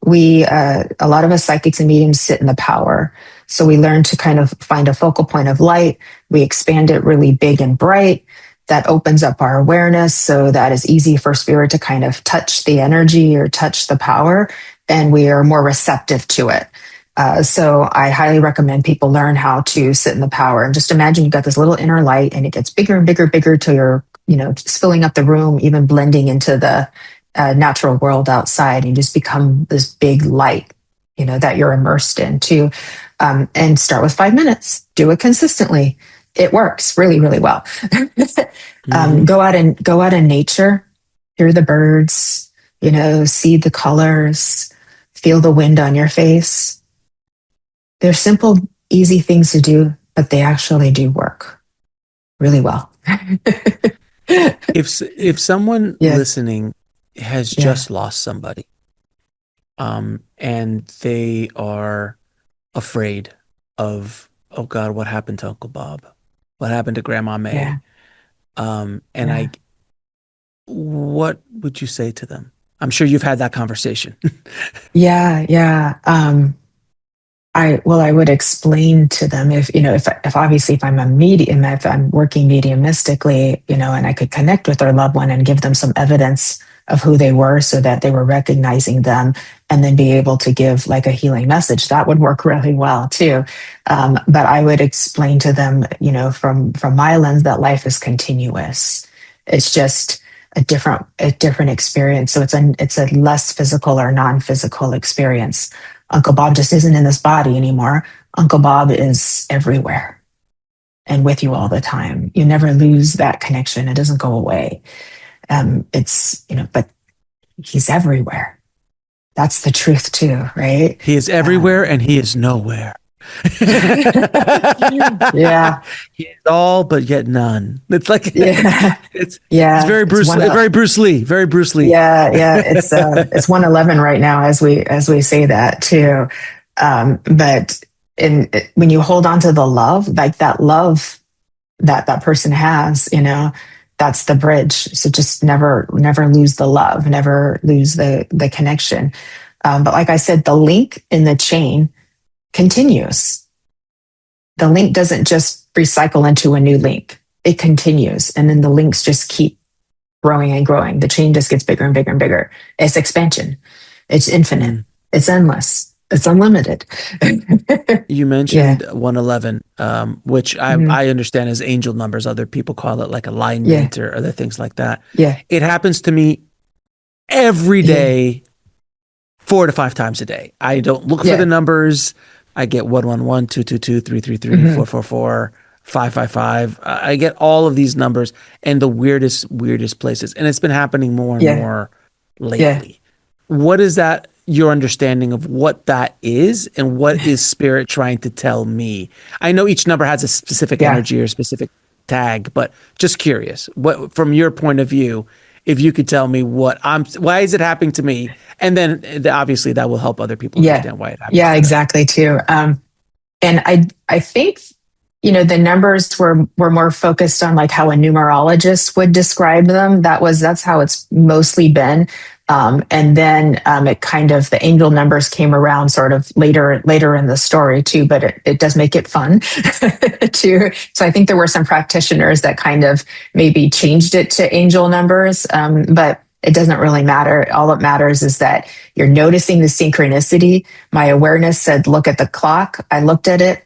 A lot of us psychics and mediums sit in the power. So we learn to kind of find a focal point of light. We expand it really big and bright. that opens up our awareness so that it's easy for spirit to kind of touch the energy or touch the power, and we are more receptive to it. So I highly recommend people learn how to sit in the power, and just imagine you've got this little inner light and it gets bigger and bigger, bigger till you're, just filling up the room, even blending into the natural world outside. You just become this big light, that you're immersed in too. And start with 5 minutes, do it consistently. It works really, really well. Mm-hmm. Go out in nature, hear the birds, see the colors, feel the wind on your face. They're simple, easy things to do, but they actually do work really well. If someone listening has just lost somebody, and they are afraid of, oh God, what happened to Uncle Bob? What happened to Grandma May? What would you say to them? I'm sure you've had that conversation. Yeah. I would explain to them if obviously if I'm a medium, if I'm working mediumistically, and I could connect with their loved one and give them some evidence of who they were so that they were recognizing them, and then be able to give like a healing message, that would work really well too. But I would explain to them, from my lens, that life is continuous. It's just a different experience. So it's a less physical or non-physical experience. Uncle Bob just isn't in this body anymore. Uncle Bob is everywhere and with you all the time. You never lose that connection. It doesn't go away. But he's everywhere. That's the truth too, right? He is everywhere and he is nowhere. Yeah. He is all but yet none. It's like, it's very Bruce Lee. Very Bruce Lee. Yeah. It's 111 right now as we say that too. But when you hold on to the love, like that love that person has, that's the bridge. So just never lose the love, never lose the connection. But like I said, the link in the chain continues. The link doesn't just recycle into a new link. It continues. And then the links just keep growing and growing. The chain just gets bigger and bigger and bigger. It's expansion. It's infinite. It's endless. It's unlimited. You mentioned 111, which I understand as angel numbers. Other people call it like alignment or other things like that. Yeah. It happens to me every day, 4 to 5 times a day. I don't look for the numbers. I get 111, 222, 333, 444, 555. I get all of these numbers and the weirdest places. And it's been happening more and more lately. What is that, your understanding of what that is, and what is spirit trying to tell me? I know each number has a specific energy or specific tag, but just curious, what, from your point of view, if you could tell me why is it happening to me? And then obviously that will help other people understand why it happens. Yeah, exactly too. And I think, the numbers were more focused on like how a numerologist would describe them. That's how it's mostly been. And then it kind of, the angel numbers came around sort of later in the story too, but it does make it fun too. So I think there were some practitioners that kind of maybe changed it to angel numbers, but it doesn't really matter. All that matters is that you're noticing the synchronicity. My awareness said, look at the clock. I looked at it.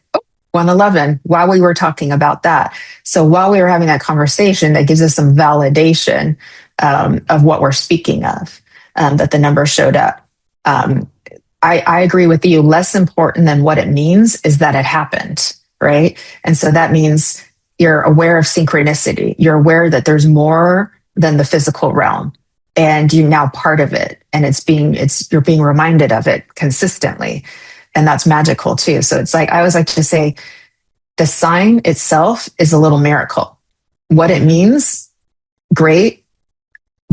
111, while we were talking about that. So while we were having that conversation, that gives us some validation of what we're speaking of, that the number showed up. I agree with you. Less important than what it means is that it happened, right? And so that means you're aware of synchronicity. You're aware that there's more than the physical realm, and you're now part of it. And you're being reminded of it consistently. And that's magical too. So it's like, I always like to say, the sign itself is a little miracle. What it means, great.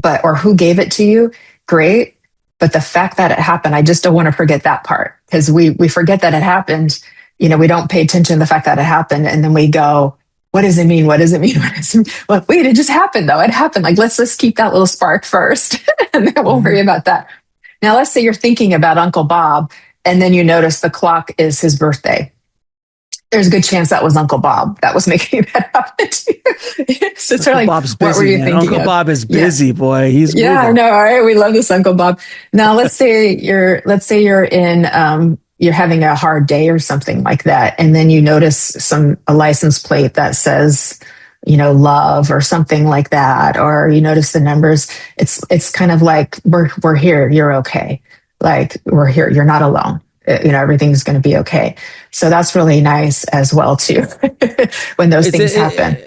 Or who gave it to you, great. But the fact that it happened, I just don't want to forget that part, because we forget that it happened. We don't pay attention to the fact that it happened. And then we go, what does it mean? What does it mean? What does it mean? Well, wait, it just happened though. It happened. Like, let's just keep that little spark first and then we'll worry about that. Now, let's say you're thinking about Uncle Bob, and then you notice the clock is his birthday. There's a good chance that was Uncle Bob that was making that happen to you. So it's Uncle like, Bob's what were busy, you man. thinking Uncle of? Bob is Yeah. busy, boy. He's Yeah, I moving. know. All right. We love this, Uncle Bob. Now let's say you're in you're having a hard day or something like that, and then you notice a license plate that says, love or something like that, or you notice the numbers. It's kind of like we're here, you're okay. Like, we're here, you're not alone. Everything's going to be okay. So that's really nice as well too, when those Is things happen.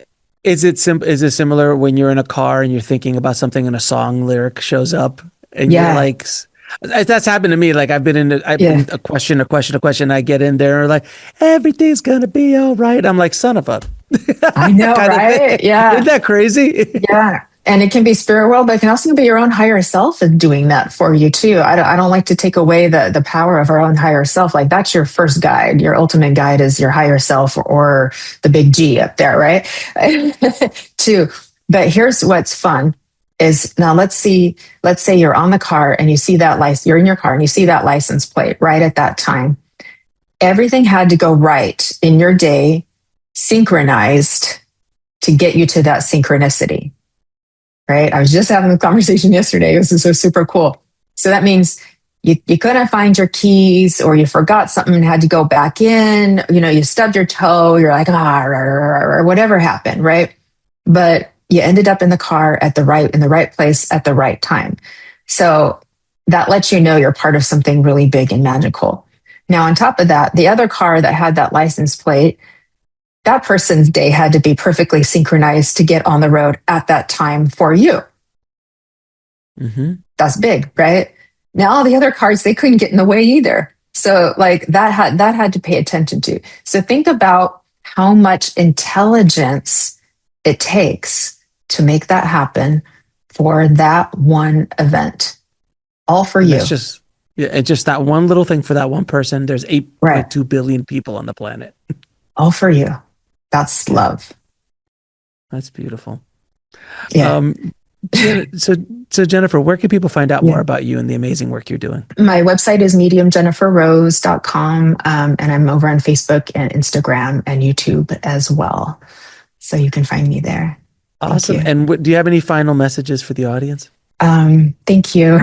is it similar when you're in a car and you're thinking about something and a song lyric shows up and you're Yeah. like, that's happened to me. Like I've Yeah. been a question. I get in there like, everything's going to be all right. I'm like, son of a I know, kind of right? thing. Isn't Yeah. that crazy? Yeah. And it can be spirit world, but it can also be your own higher self is doing that for you too. I don't like to take away the power of our own higher self. Like, that's your first guide. Your ultimate guide is your higher self, or the big G up there, right? Too. But here's what's fun is, now let's say you're on the car and you see that license, you're in your car and you see that license plate right at that time. Everything had to go right in your day, synchronized, to get you to that synchronicity, right? I was just having a conversation yesterday. This is so super cool. So that means you couldn't find your keys, or you forgot something and had to go back in. You stubbed your toe. You're like, or whatever happened, right? But you ended up in the car in the right place at the right time. So that lets you know you're part of something really big and magical. Now, on top of that, the other car that had that license plate, that person's day had to be perfectly synchronized to get on the road at that time for you. Mm-hmm. That's big, right? Now, all the other cars, they couldn't get in the way either. So, like, that had to pay attention to. So think about how much intelligence it takes to make that happen for that one event, all for And you. that's just, yeah, and just that one little thing for that one person. There's Right. 8.2 billion people on the planet. All for you. That's love. That's beautiful. Yeah. So Jennifer, where can people find out Yeah. more about you and the amazing work you're doing? My website is mediumjenniferrose.com, and I'm over on Facebook and Instagram and YouTube as well. So you can find me there. Awesome. You. And do you have any final messages for the audience? Thank you.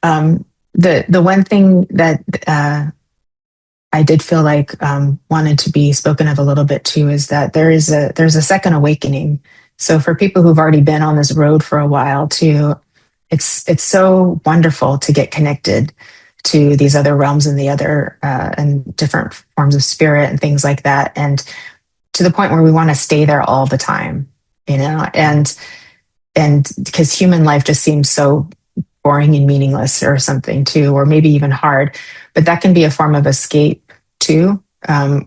The one thing that I did feel like wanted to be spoken of a little bit too is that there's a second awakening. So for people who've already been on this road for a while too, it's so wonderful to get connected to these other realms and the other and different forms of spirit and things like that, and to the point where we want to stay there all the time, and because human life just seems so boring and meaningless or something too, or maybe even hard, but that can be a form of escape too,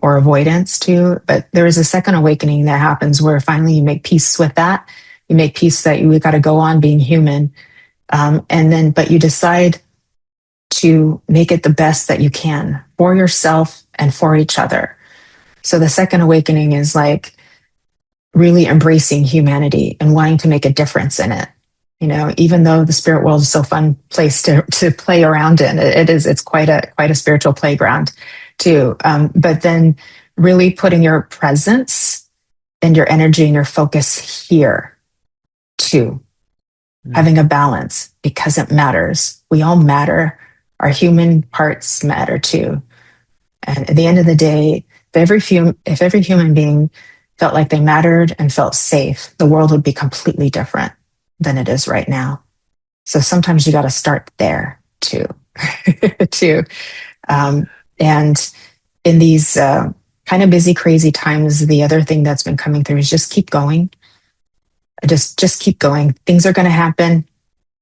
or avoidance too. But there is a second awakening that happens where finally you make peace with that. You make peace that you got to go on being human. But you decide to make it the best that you can for yourself and for each other. So the second awakening is like really embracing humanity and wanting to make a difference in it. Even though the spirit world is so fun place to play around in, it's quite a spiritual playground too. But then really putting your presence and your energy and your focus here too. Having a balance, because it matters. We all matter. Our human parts matter too. And at the end of the day, if every human being felt like they mattered and felt safe, the world would be completely different than it is right now. So sometimes you got to start there too. And in these kind of busy, crazy times, the other thing that's been coming through is just keep going. Just keep going. Things are going to happen.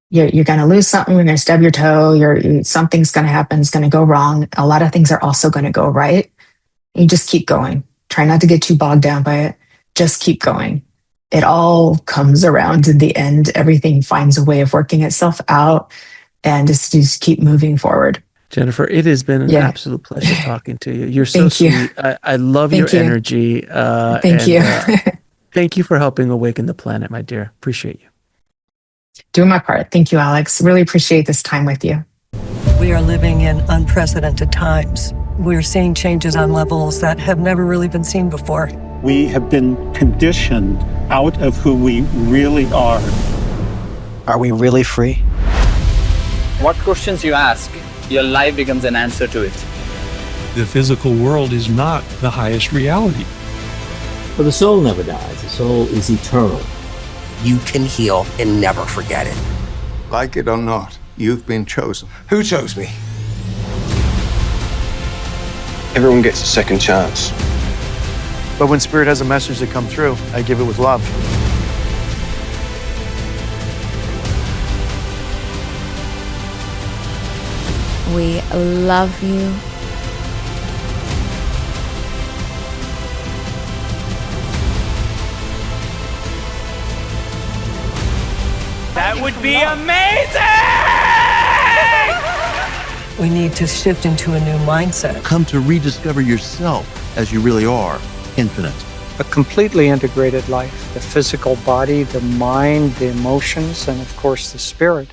You're going to lose something. You're going to stub your toe. Something's going to happen. It's going to go wrong. A lot of things are also going to go right. You just keep going. Try not to get too bogged down by it. Just keep going. It all comes around in the end. Everything finds a way of working itself out, and just keep moving forward. Jennifer, it has been an absolute pleasure talking to you. You're so sweet. I love your energy. Thank you. Thank you for helping awaken the planet, my dear. Appreciate you. Doing my part. Thank you, Alex. Really appreciate this time with you. We are living in unprecedented times. We're seeing changes on levels that have never really been seen before. We have been conditioned out of who we really are. Are we really free? What questions you ask, your life becomes an answer to it. The physical world is not the highest reality. But the soul never dies. The soul is eternal. You can heal and never forget it. Like it or not, you've been chosen. Who chose me? Everyone gets a second chance. But when Spirit has a message to come through, I give it with love. We love you. That would be amazing! We need to shift into a new mindset. Come to rediscover yourself as you really are, infinite. A completely integrated life, the physical body, the mind, the emotions, and of course the spirit.